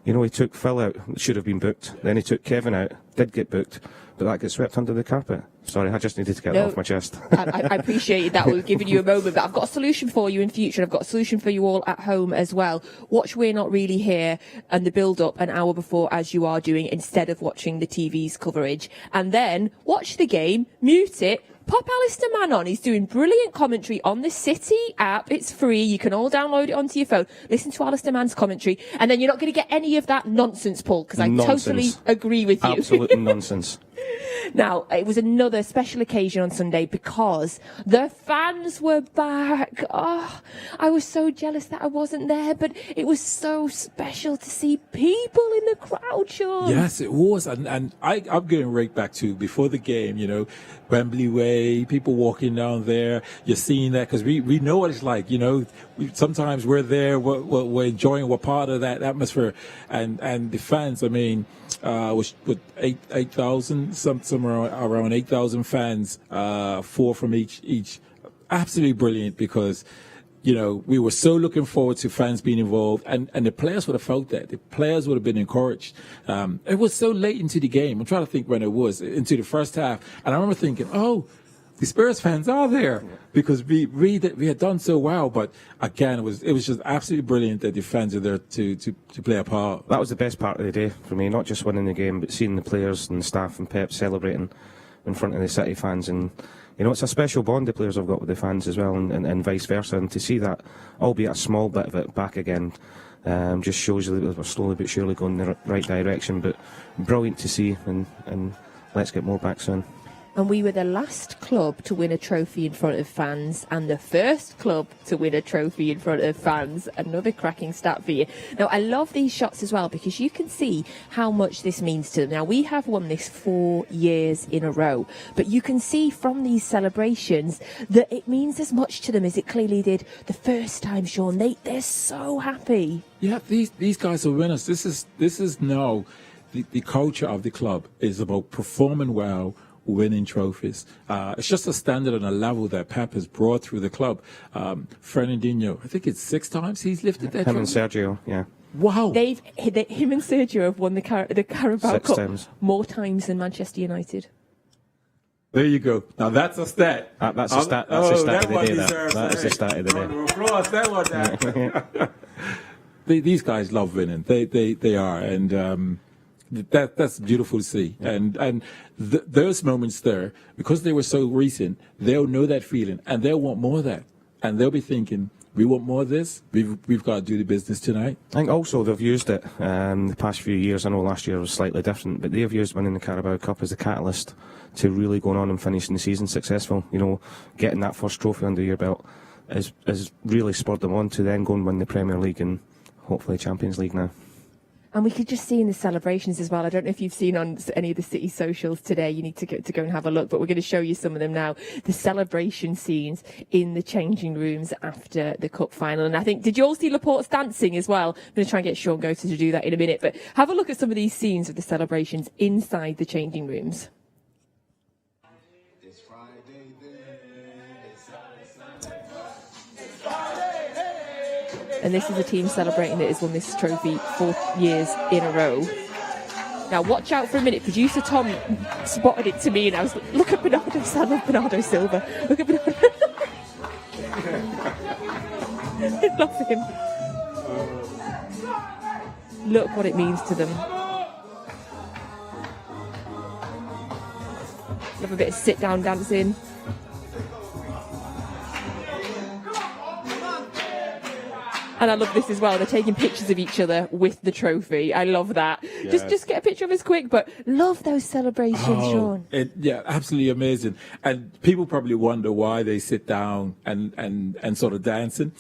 You know, he took Phil out, should have been booked. Then he took Kevin out, did get booked, but that gets swept under the carpet. Sorry, I just needed to get it off my chest. I appreciate that. We're giving you a moment, but I've got a solution for you in future. I've got a solution for you all at home as well. Watch We're Not Really Here and the build-up an hour before, as you are doing, instead of watching the TV's coverage. And then watch the game, mute it, pop Alistair Mann on. He's doing brilliant commentary on the City app. It's free. You can all download it onto your phone. Listen to Alistair Mann's commentary, and then you're not going to get any of that nonsense, Paul, because I totally agree with you. Absolute nonsense. Now, it was another special occasion on Sunday because the fans were back. Oh, I was so jealous that I wasn't there, but it was so special to see people in the crowd, Shaun. Yes, it was. And I'm going right back to before the game, you know, Wembley Way, people walking down there. You're seeing that because we know what it's like, you know. Sometimes we're there, we're enjoying, we're part of that atmosphere. And the fans, I mean, with 8,000, somewhere around 8,000 fans, 4 from each. Absolutely brilliant, because we were so looking forward to fans being involved, and the players would have felt that. The players would have been encouraged. It was so late into the game. I'm trying to think when it was, into the first half. And I remember thinking, the Spurs fans are there because we had done so well. But again, it was just absolutely brilliant that the fans are there to play a part. That was the best part of the day for me, not just winning the game, but seeing the players and the staff and Pep celebrating in front of the City fans. And it's a special bond the players have got with the fans as well, and vice versa. And to see that, albeit a small bit of it, back again, just shows you that we're slowly but surely going in the right direction. But brilliant to see, and let's get more back soon. And we were the last club to win a trophy in front of fans and the first club to win a trophy in front of fans. Another cracking stat for you. Now, I love these shots as well because you can see how much this means to them. Now, we have won this 4 years in a row, but you can see from these celebrations that it means as much to them as it clearly did the first time, Shaun. They're so happy. Yeah, these guys are winners. This is now the culture of the club is about performing well, winning trophies. It's just a standard and a level that Pep has brought through the club. Fernandinho, I think it's 6 times he's lifted that trophy. Him and Sergio, yeah. Wow. Him and Sergio have won the Carabao 6 Cup times. more times than Manchester United. There you go. Now that's a stat. That's a stat. That's a stat of the day. That is a stat of the day. Round of applause. That one. These guys love winning. They are, and that's beautiful to see. And those moments there, because they were so recent, they'll know that feeling, and they'll want more of that, and they'll be thinking, we want more of this. We've got to do the business tonight. I think also they've used it the past few years. I know last year was slightly different, but they've used winning the Carabao Cup as a catalyst to really going on and finishing the season successful. Getting that first trophy under your belt has really spurred them on to then go and win the Premier League and hopefully Champions League now. And we could just see in the celebrations as well. I don't know if you've seen on any of the City socials today. You need to go and have a look, but we're going to show you some of them now. The celebration scenes in the changing rooms after the cup final. And I think, did you all see Laporte's dancing as well? I'm going to try and get Shaun Goater to do that in a minute. But have a look at some of these scenes of the celebrations inside the changing rooms. And this is a team celebrating that has won this trophy 4 years in a row. Now, watch out for a minute. Producer Tom spotted it to me, and I was like, look at Bernardo Silva. Look at Bernardo. I love him. Look what it means to them. Love a bit of sit-down dancing. And I love this as well. They're taking pictures of each other with the trophy. I love that. Yes. Just get a picture of us quick, but love those celebrations, Shaun. Absolutely amazing. And people probably wonder why they sit down and sort of dancing.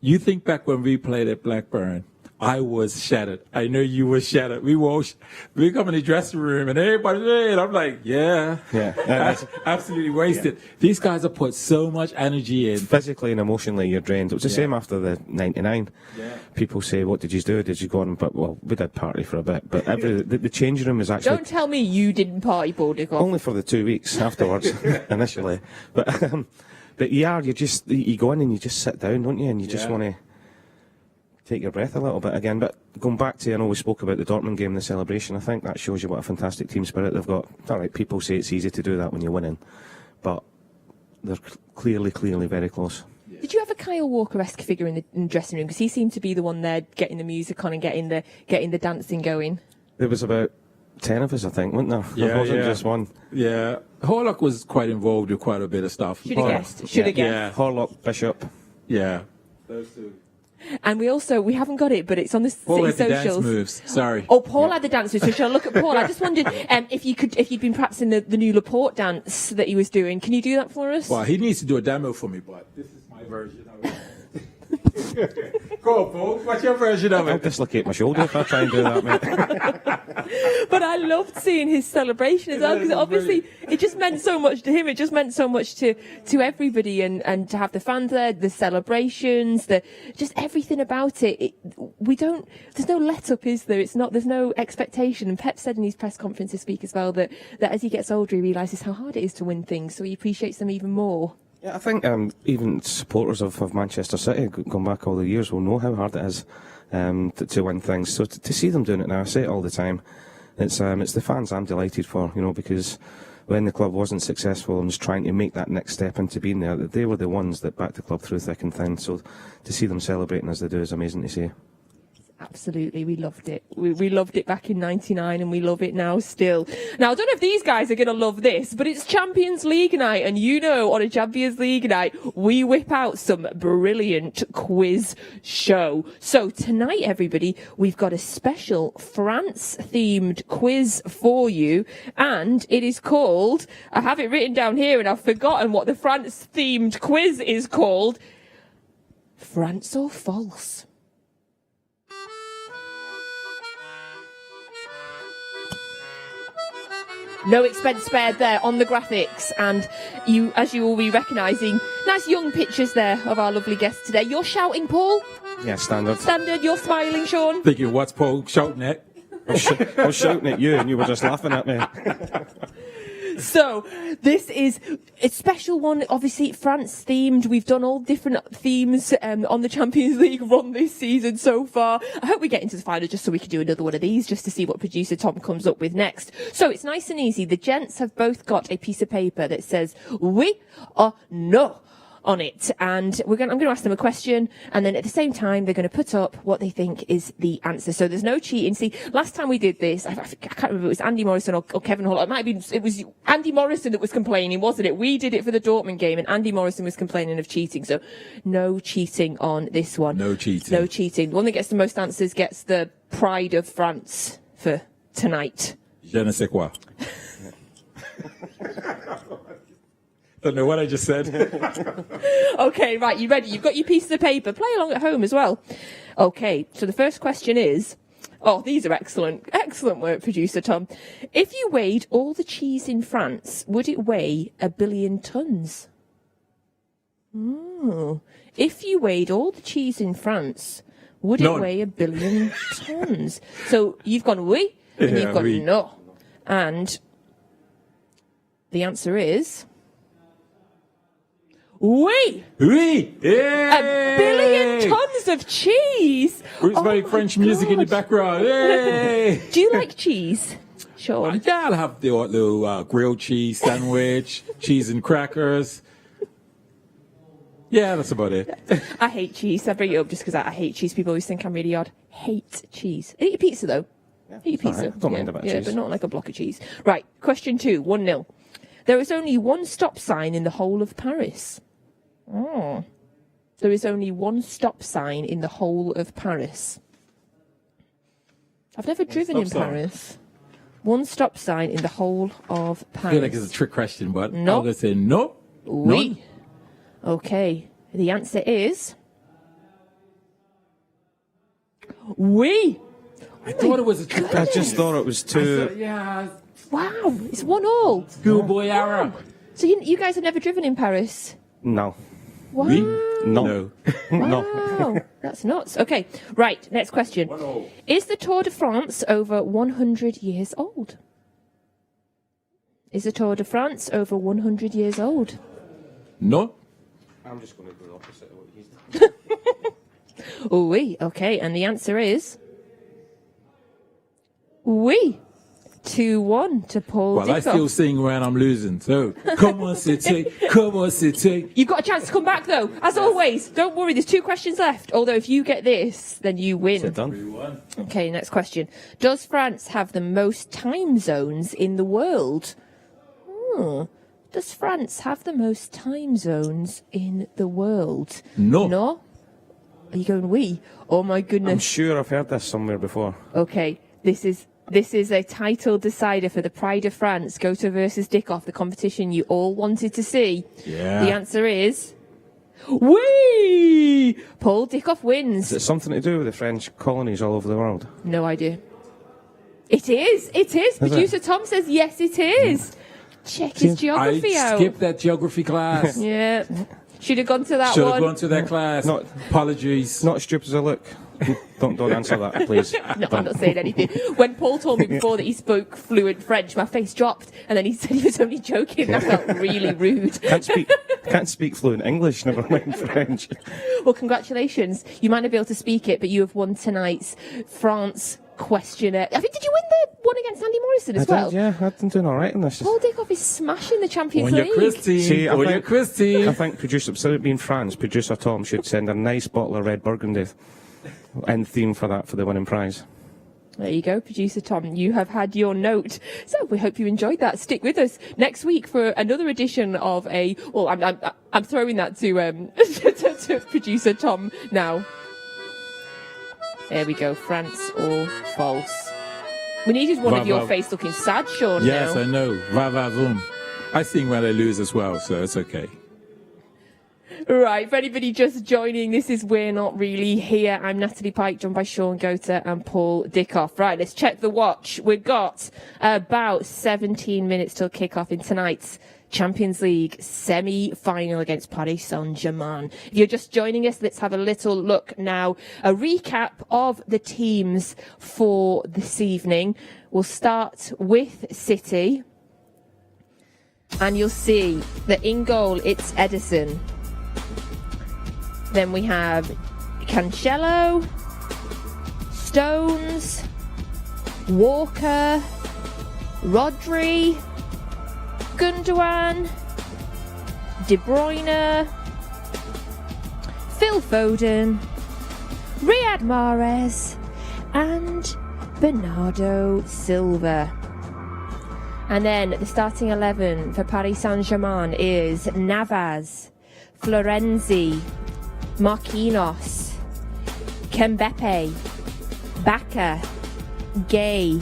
You think back when we played at Blackburn, I was shattered. I know you were shattered. We come in the dressing room and everybody's there, and I'm like, that's absolutely wasted. Yeah. These guys have put so much energy in. Physically and emotionally, you're drained. It was the same after the 99. Yeah. People say, what did you do? Did you go on? But, well, we did party for a bit. But the changing room is actually... Don't tell me you didn't party, Paul Dickov. Only for the 2 weeks afterwards, initially. But you go in and you just sit down, don't you? And you just want to take your breath a little bit again. But going back to, I know we spoke about the Dortmund game, the celebration, I think that shows you what a fantastic team spirit they've got. All right, people say it's easy to do that when you're winning, but they're clearly very close. Did you have a Kyle Walker-esque figure in the dressing room? Because he seemed to be the one there getting the music on and getting the dancing going. There was about 10 of us, I think, wasn't there? Yeah, there wasn't just one. Yeah. Horlock was quite involved with quite a bit of stuff. Should have guessed. Yeah. Horlock, Bishop. Yeah. Those two. And we haven't got it, but it's on the Paul City had socials. The dance moves. Sorry. Oh, Paul had the dance moves. So shall I look at Paul? I just wondered if you'd been practicing the new Laporte dance that he was doing. Can you do that for us? Well, he needs to do a demo for me, but this is my version of it. Go on, Paul. What's your version of it? I'll dislocate my shoulder if I try and do that, mate. But I loved seeing his celebration as well, because obviously it just meant so much to him. It just meant so much to everybody, and to have the fans there, the celebrations, just everything about it. There's no let up, is there? There's no expectation. And Pep said in his press conference this week as well that as he gets older, he realises how hard it is to win things, so he appreciates them even more. Yeah, I think even supporters of Manchester City, going back all the years, will know how hard it is to win things. So to see them doing it now, I say it all the time, it's the fans I'm delighted for, because when the club wasn't successful and was trying to make that next step into being there, they were the ones that backed the club through thick and thin. So to see them celebrating as they do is amazing to see. Absolutely, we loved it. We loved it back in '99 and we love it now still. Now, I don't know if these guys are going to love this, but it's Champions League night, and on a Champions League night, we whip out some brilliant quiz show. So tonight, everybody, we've got a special France-themed quiz for you, and it is called, I have it written down here and I've forgotten what the France-themed quiz is called, France or False? No expense spared there on the graphics, and as you will be recognising, nice young pictures there of our lovely guests today. You're shouting, Paul? Yeah, standard. Standard, you're smiling, Shaun? Thinking, what's Paul shouting at? I was shouting at you and you were just laughing at me. So, this is a special one, obviously France themed. We've done all different themes on the Champions League run this season so far. I hope we get into the final just so we can do another one of these, just to see what producer Tom comes up with next. So it's nice and easy. The gents have both got a piece of paper that says oui or no on it, and I'm going to ask them a question, and then at the same time they're going to put up what they think is the answer. So there's no cheating. See, last time we did this, I can't remember if it was Andy Morrison or Kevin Hall. It was Andy Morrison that was complaining, wasn't it? We did it for the Dortmund game, and Andy Morrison was complaining of cheating. So no cheating on this one. No cheating. No cheating. The one that gets the most answers gets the Pride of France for tonight. Je ne sais quoi. Don't know what I just said. Okay, right, you ready? You've got your pieces of paper. Play along at home as well. Okay, so the first question is... Oh, these are excellent. Excellent work, producer Tom. If you weighed all the cheese in France, would it weigh 1 billion tons? If you weighed all the cheese in France, would it weigh 1 billion tons? So you've gone oui, and you've gone no. And the answer is... Oui! Oui! Yeah! 1 billion tons of cheese! It's very French music in the background. Yay! Do you like cheese, Shaun? Yeah, I'll have the little grilled cheese sandwich, cheese and crackers. Yeah, that's about it. I hate cheese. I bring it up just because I hate cheese. People always think I'm really odd. Hate cheese. I eat pizza, though. Eat pizza. Right. Don't mind about cheese. But not like a block of cheese. Right, question 2, 1-0. There is only one stop sign in the whole of Paris. There is only one stop sign in the whole of Paris. I've never driven in Paris. One stop sign in the whole of Paris. I feel like it's a trick question, but No. I'm going to say no. Oui. Okay. The answer is... Oui. I thought it was a trick question. I just thought it was too... Yeah. Wow. It's 1-1. Schoolboy error. So you guys have never driven in Paris? No. Wow. Oui? No. Wow. That's nuts. Okay. Right. Next question. Is the Tour de France over 100 years old? Is the Tour de France over 100 years old? No. I'm just going to do the opposite of what he's done. Oui. Okay. And the answer is... Oui. 2-1 to Paul Well, I Dickov. still sing when I'm losing, so come on, City, come on, City. You've got a chance to come back, though. As always, don't worry, there's 2 questions left. Although if you get this, then you win. Is it done? Okay, next question. Does France have the most time zones in the world? Does France have the most time zones in the world? No. No? Are you going oui? Oh, my goodness. I'm sure I've heard this somewhere before. Okay, this is a title decider for the Pride of France, Gotha versus Dickov, the competition you all wanted to see. Yeah. The answer is... Oui! Paul Dickov wins. Is it something to do with the French colonies all over the world? No idea. It is. It is. Producer Tom says yes, it is. Check his geography out. I skipped that geography class. Yeah. Should have gone to that Should one. have gone to that class. Apologies. Not as stupid as I look. Don't answer that, please. No, I'm not saying anything. When Paul told me before that he spoke fluent French, my face dropped, and then he said he was only joking. That felt really rude. Can't speak I can't speak fluent English, never mind French. Well, congratulations. You might not be able to speak it, but you have won tonight's France questionnaire. I think, did you win the one against Andy Morrison as well? Yeah, I've been doing all right in this. Paul Dickov is smashing the Champions On League. your Christine. See, On your Christine. I think producer, so it being France, producer Tom should send a nice bottle of red Burgundy in theme for that, for the winning prize. There you go, producer Tom. You have had your note. So we hope you enjoyed that. Stick with us next week for another edition of a. Well, I'm throwing that to to producer Tom now. There we go. France or false? We needed one of your face looking sad, Shaun. Yes, now. I know. Va va voom. I sing when I lose as well, so it's okay. Right, for anybody just joining, this is We're Not Really Here. I'm Natalie Pike, joined by Shaun Gota and Paul Dickov. Right, let's check the watch. We've got about 17 minutes till kick-off in tonight's Champions League semi-final against Paris Saint-Germain. If you're just joining us, let's have a little look now. A recap of the teams for this evening. We'll start with City. And you'll see that in goal, it's Edison. Then we have Cancelo, Stones, Walker, Rodri, Gundogan, De Bruyne, Phil Foden, Riyad Mahrez, and Bernardo Silva. And then the starting 11 for Paris Saint-Germain is Navas, Florenzi, Marquinhos, Kembepe, Bacca, Gay,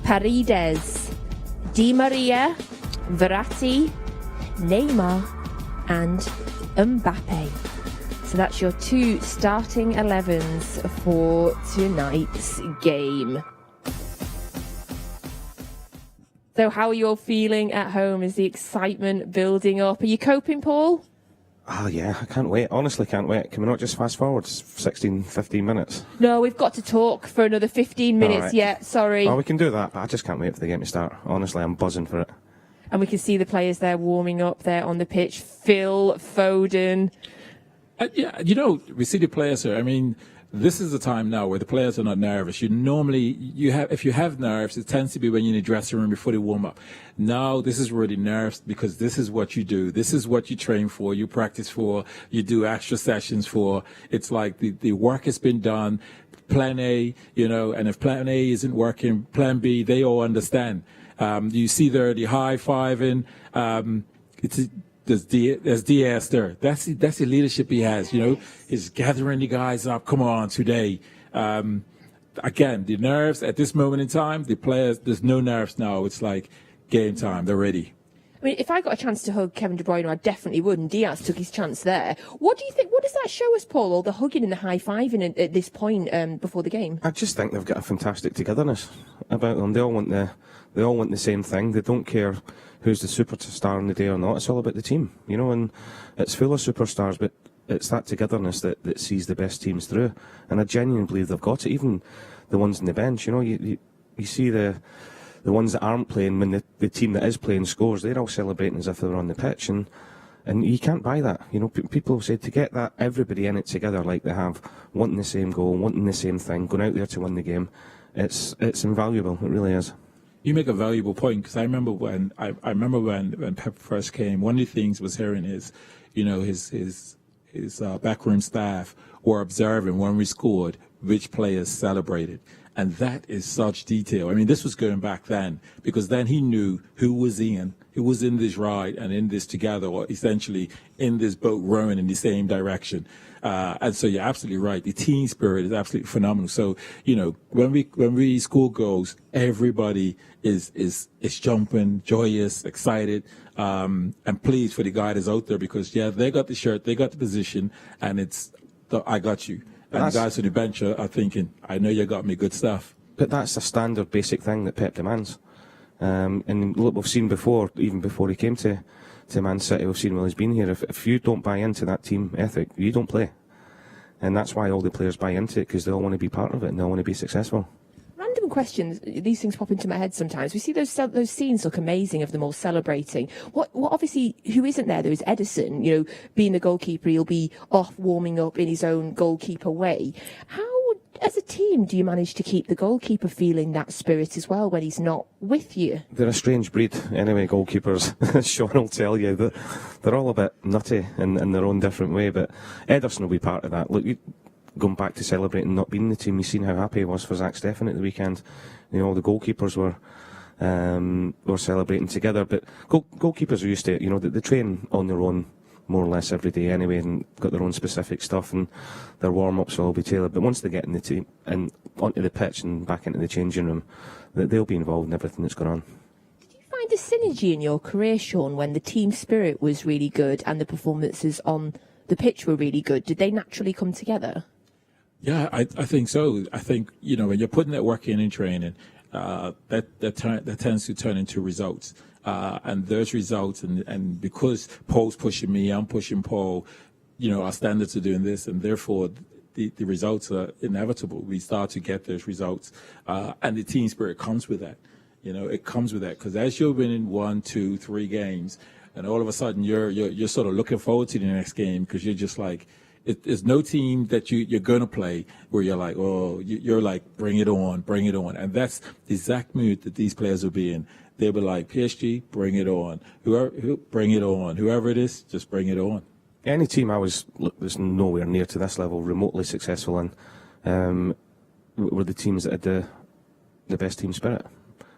Paredes, Di Maria, Verratti, Neymar, and Mbappe. So that's your two starting 11s for tonight's game. So how are you all feeling at home? Is the excitement building up? Are you coping, Paul? Oh, yeah, I can't wait. Honestly, can't wait. Can we not just fast forward 16, 15 minutes? No, we've got to talk for another 15 minutes right. yet. Sorry. Oh, we can do that. I just can't wait for the game to start. Honestly, I'm buzzing for it. And we can see the players there warming up there on the pitch. Phil Foden. Yeah, we see the players here. I mean, this is the time now where the players are not nervous. If you have nerves, it tends to be when you're in the dressing room before they warm up. Now, this is really nerves because this is what you do. This is what you train for, you practice for, you do extra sessions for. It's like the work has been done. Plan A, and if plan A isn't working, plan B, they all understand. You see there the high-fiving. There's Diaz there. That's the leadership he has. He's gathering the guys up. Come on, today. Again, the nerves at this moment in time, the players, there's no nerves now. It's like game time. They're ready. I mean, if I got a chance to hug Kevin De Bruyne, I definitely would, and Diaz took his chance there. What do you think? What does that show us, Paul? All the hugging and the high-fiving at this point before the game? I just think they've got a fantastic togetherness about them. They all want the same thing. They don't care who's the superstar on the day or not. It's all about the team, and it's full of superstars, but it's that togetherness that sees the best teams through. And I genuinely believe they've got it. Even the ones on the bench, you see the ones that aren't playing, when the team that is playing scores, they're all celebrating as if they were on the pitch, and you can't buy that. People have said to get that everybody in it together like they have, wanting the same goal, wanting the same thing, going out there to win the game. It's invaluable. It really is. You make a valuable point, because I remember when Pep first came, one of the things was hearing his backroom staff were observing when we scored which players celebrated. And that is such detail. I mean, this was going back then, because then he knew who was in this ride and in this together, or essentially in this boat rowing in the same direction. And so you're absolutely right. The team spirit is absolutely phenomenal. So, when we score goals, everybody is jumping, joyous, excited, and pleased for the guy that's out there, because they got the shirt, they got the position, and I got you. And the guys on the bench are thinking, I know you got me good stuff. But that's the standard basic thing that Pep demands. And look, we've seen before, even before he came to Man City, we've seen while he's been here, if you don't buy into that team ethic, you don't play. And that's why all the players buy into it, because they all want to be part of it and they all want to be successful. random question. These things pop into my head sometimes. We see those scenes look amazing of them all celebrating. What obviously, who isn't there? There is Edison, you know, being the goalkeeper. He'll be off warming up in his own goalkeeper way. How, as a team, do you manage to keep the goalkeeper feeling that spirit as well when he's not with you? They're a strange breed, anyway, goalkeepers. Shaun will tell you that they're all a bit nutty in their own different way, but Ederson will be part of that. Look, going back to celebrating not being in the team, you've seen how happy he was for Zach Steffen at the weekend. You know, the goalkeepers were celebrating together, but goalkeepers are used to it. You know, they train on their own more or less every day anyway, and got their own specific stuff, and their warm-ups will all be tailored. But once they get in the team and onto the pitch and back into the changing room, they'll be involved in everything that's going on. Did you find a synergy in your career, Shaun, when the team spirit was really good and the performances on the pitch were really good? Did they naturally come together? Yeah, I think so. I think, you know, when you're putting that work in training, that tends to turn into results. And those results, and because Paul's pushing me, I'm pushing Paul, you know, our standards are doing this, and therefore the results are inevitable. We start to get those results, and the team spirit comes with that. You know, it comes with that, because as you're winning 1, 2, 3 games, and all of a sudden you're sort of looking forward to the next game, because you're just like, there's no team that you're going to play where you're like, oh, you're like, bring it on. And that's the exact mood that these players will be in. They'll be like, PSG, bring it on. Bring it on. Whoever it is, just bring it on. Any team was nowhere near to this level, remotely successful in, were the teams that had the best team spirit.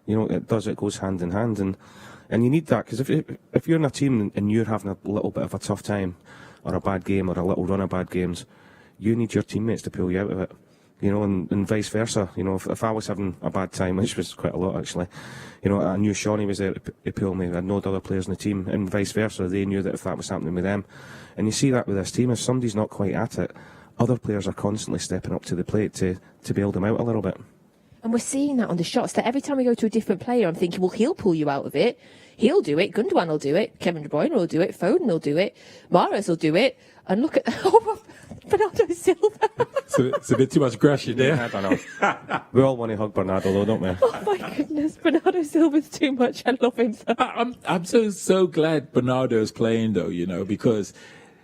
You know, it goes hand in hand, and you need that, because if you're in a team and you're having a little bit of a tough time, or a bad game, or a little run of bad games, you need your teammates to pull you out of it. You know, and vice versa. You know, if I was having a bad time, which was quite a lot actually, you know, I knew Shawnee was there to pull me. I had no other players in the team, and vice versa. They knew that if that was happening with them. And you see that with this team, if somebody's not quite at it, other players are constantly stepping up to the plate to bail them out a little bit. And we're seeing that on the shots, that every time we go to a different player, I'm thinking, well, he'll pull you out of it. He'll do it. Gundogan will do it. Kevin De Bruyne will do it. Foden will do it. Mahrez will do it. And look at Bernardo Silva. It's a bit too much aggression there. I don't know. We all want to hug Bernardo, though, don't we? Oh my goodness, Bernardo Silva's too much. I love him so. I'm so glad Bernardo is playing, though, you know, because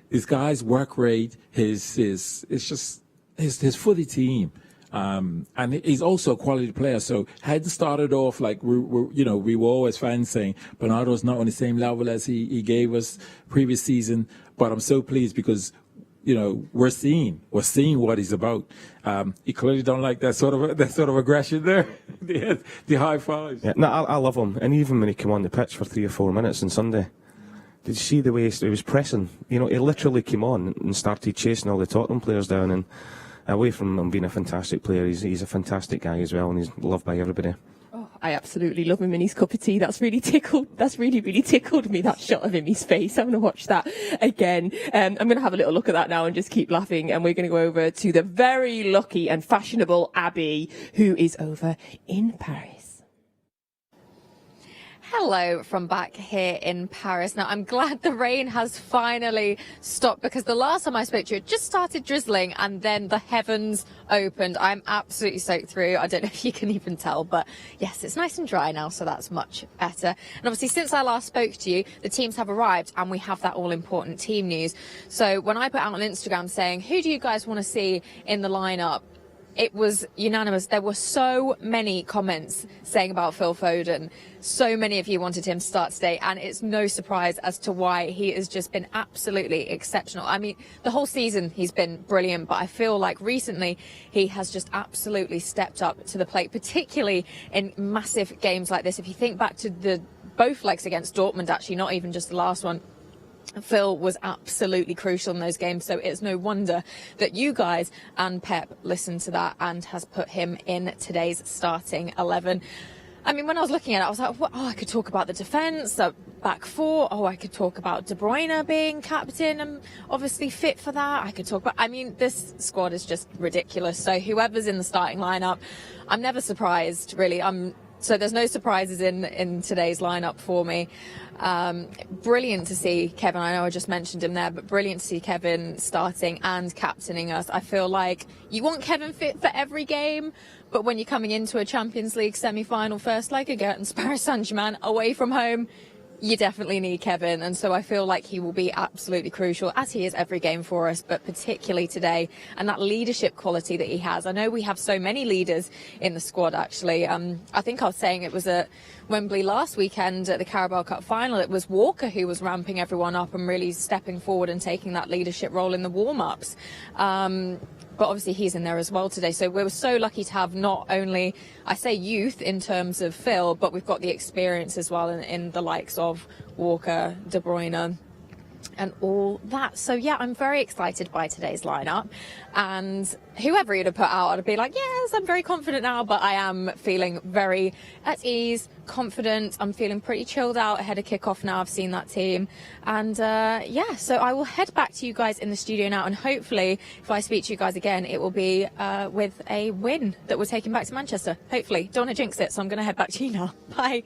this guy's work rate, it's just his for the team. And he's also a quality player. So had started off like we were always fans saying Bernardo's not on the same level as he gave us previous season. But I'm so pleased because, you know, we're seeing what he's about. He clearly don't like that sort of aggression there. the high fives. Yeah, no, I love him. And even when he came on the pitch for 3 or 4 minutes on Sunday, did you see the way he was pressing? You know, he literally came on and started chasing all the Tottenham players down, and away from him being a fantastic player, he's a fantastic guy as well, and he's loved by everybody. Oh, I absolutely love him in his cup of tea. That's really really tickled me, that shot of him, his face. I'm going to watch that again. I'm going to have a little look at that now and just keep laughing. And we're going to go over to the very lucky and fashionable Abby, who is over in Paris. Hello from back here in Paris. Now, I'm glad the rain has finally stopped, because the last time I spoke to you, it just started drizzling and then the heavens opened. I'm absolutely soaked through. I don't know if you can even tell, but yes, it's nice and dry now, so that's much better. And obviously, since I last spoke to you, the teams have arrived and we have that all-important team news. So when I put out on Instagram saying, who do you guys want to see in the lineup? It was unanimous. There were so many comments saying about Phil Foden. So many of you wanted him to start today, and it's no surprise as to why. He has just been absolutely exceptional. I mean, the whole season he's been brilliant, but I feel like recently he has just absolutely stepped up to the plate, particularly in massive games like this. If you think back to both legs against Dortmund, actually, not even just the last one, Phil was absolutely crucial in those games, so it's no wonder that you guys and Pep listened to that and has put him in today's starting 11. I mean, when I was looking at it, I was like, I could talk about the defence, the back four. Oh, I could talk about De Bruyne being captain and obviously fit for that. I could talk about, I mean, this squad is just ridiculous. So whoever's in the starting lineup, I'm never surprised, really. I'm So there's no surprises in today's lineup for me. Brilliant to see Kevin. I know I just mentioned him there, but brilliant to see Kevin starting and captaining us. I feel like you want Kevin fit for every game, but when you're coming into a Champions League semi-final first leg against Paris Saint-Germain away from home, you definitely need Kevin, and so I feel like he will be absolutely crucial, as he is every game for us, but particularly today, and that leadership quality that he has. I know we have so many leaders in the squad, actually. I think I was saying it was at Wembley last weekend at the Carabao Cup final. It was Walker who was ramping everyone up and really stepping forward and taking that leadership role in the warm-ups. But obviously he's in there as well today. So we were so lucky to have not only, I say youth in terms of Phil, but we've got the experience as well in the likes of Walker, De Bruyne, and all that. So yeah, I'm very excited by today's lineup, and whoever you'd have put out, I'd be like, yes, I'm very confident now, but I am feeling very at ease, confident. I'm feeling pretty chilled out ahead of kickoff now. I've seen that team, and yeah, so I will head back to you guys in the studio now, and hopefully if I speak to you guys again, it will be with a win that we're taking back to Manchester. Hopefully. Don't want to jinx it, so I'm going to head back to you now. Bye.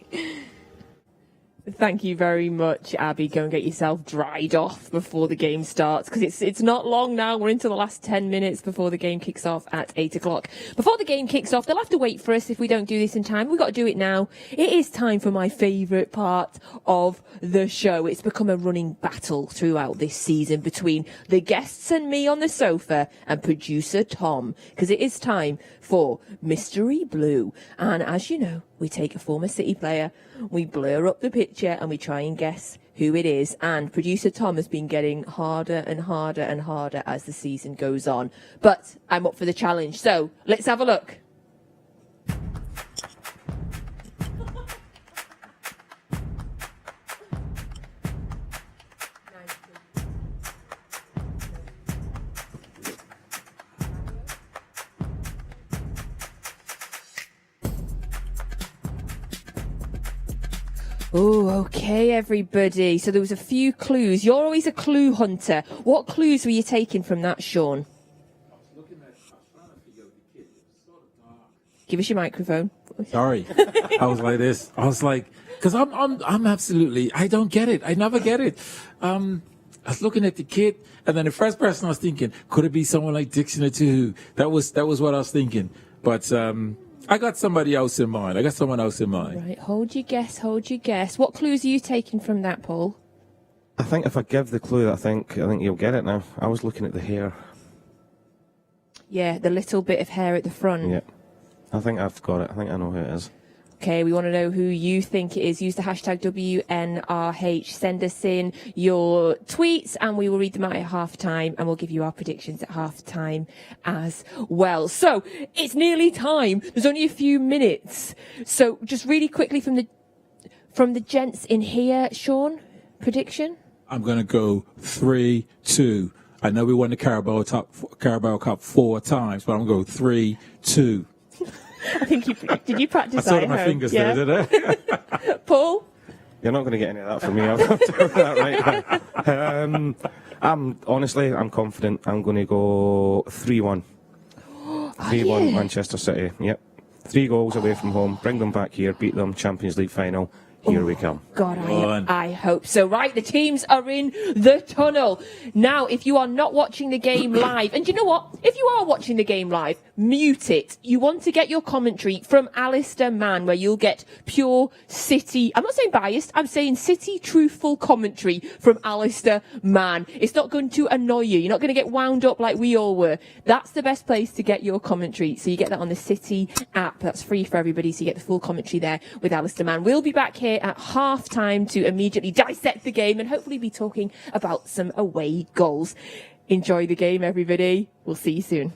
Thank you very much, Abby. Go and get yourself dried off before the game starts, because it's not long now. We're into the last 10 minutes before the game kicks off at 8 o'clock. Before the game kicks off, they'll have to wait for us if we don't do this in time. We've got to do it now. It is time for my favourite part of the show. It's become a running battle throughout this season between the guests and me on the sofa and producer Tom, because it is time for Mystery Blue. And as you know, we take a former City player, we blur up the picture and we try and guess who it is. And producer Tom has been getting harder and harder and harder as the season goes on. But I'm up for the challenge, so let's have a look. Oh, okay, everybody. So there was a few clues. You're always a clue hunter. What clues were you taking from that, Shaun? Give us your microphone. Sorry. I was like this. I was like, because I'm absolutely, I don't get it. I never get it. I was looking at the kid, and then the first person I was thinking, could it be someone like Dixon or two? That was what I was thinking. But I got somebody else in mind. I got someone else in mind. Right, hold your guess, hold your guess. What clues are you taking from that, Paul? I think if I give the clue, I think you'll get it now. I was looking at the hair. Yeah, the little bit of hair at the front. Yeah, I think I've got it. I think I know who it is. Okay, we want to know who you think it is. Use the hashtag WNRH. Send us in your tweets and we will read them out at half-time, and we'll give you our predictions at half-time as well. So, it's nearly time. There's only a few minutes. So, just really quickly from the gents in here, Shaun, prediction? I'm going to go 3-2. I know we won the Carabao Cup 4 times, but I'm going to go 3-2. I think did you practice that I saw at my home? fingers there, did I? Paul? You're not going to get any of that from me. I'll tell you that right now. I'm confident. I'm going to go 3-1. 3-1 Manchester City. Yep. 3 goals away from home. Bring them back here. Beat them. Champions League final. Here we come. God, I hope so. Right, the teams are in the tunnel. Now, if you are not watching the game live, and you know what? If you are watching the game live, mute it. You want to get your commentary from Alistair Mann, where you'll get pure City, I'm not saying biased, I'm saying City truthful commentary from Alistair Mann. It's not going to annoy you. You're not going to get wound up like we all were. That's the best place to get your commentary. So you get that on the City app. That's free for everybody, so you get the full commentary there with Alistair Mann. We'll be back here at half-time to immediately dissect the game and hopefully be talking about some away goals. Enjoy the game, everybody. We'll see you soon.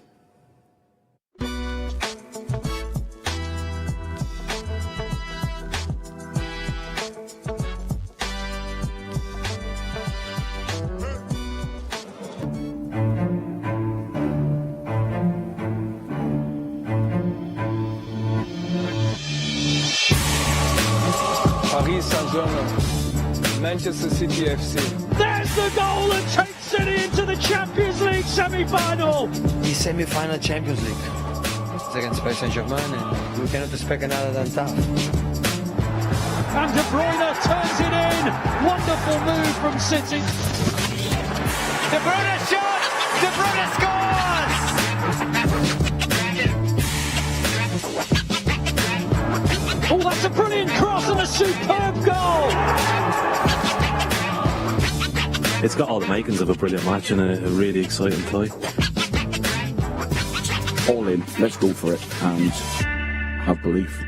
Paris Saint-Germain, Manchester City FC. There's the goal that takes City into the Champions League semi-final. The semi-final Champions League. against Paris Saint-Germain, and we cannot expect another than tough. And De Bruyne turns it in. Wonderful move from City. De Bruyne shot. De Bruyne scores. Oh, that's a brilliant cross and a superb goal. It's got all the makings of a brilliant match and a really exciting tie. All in, let's go for it and have belief.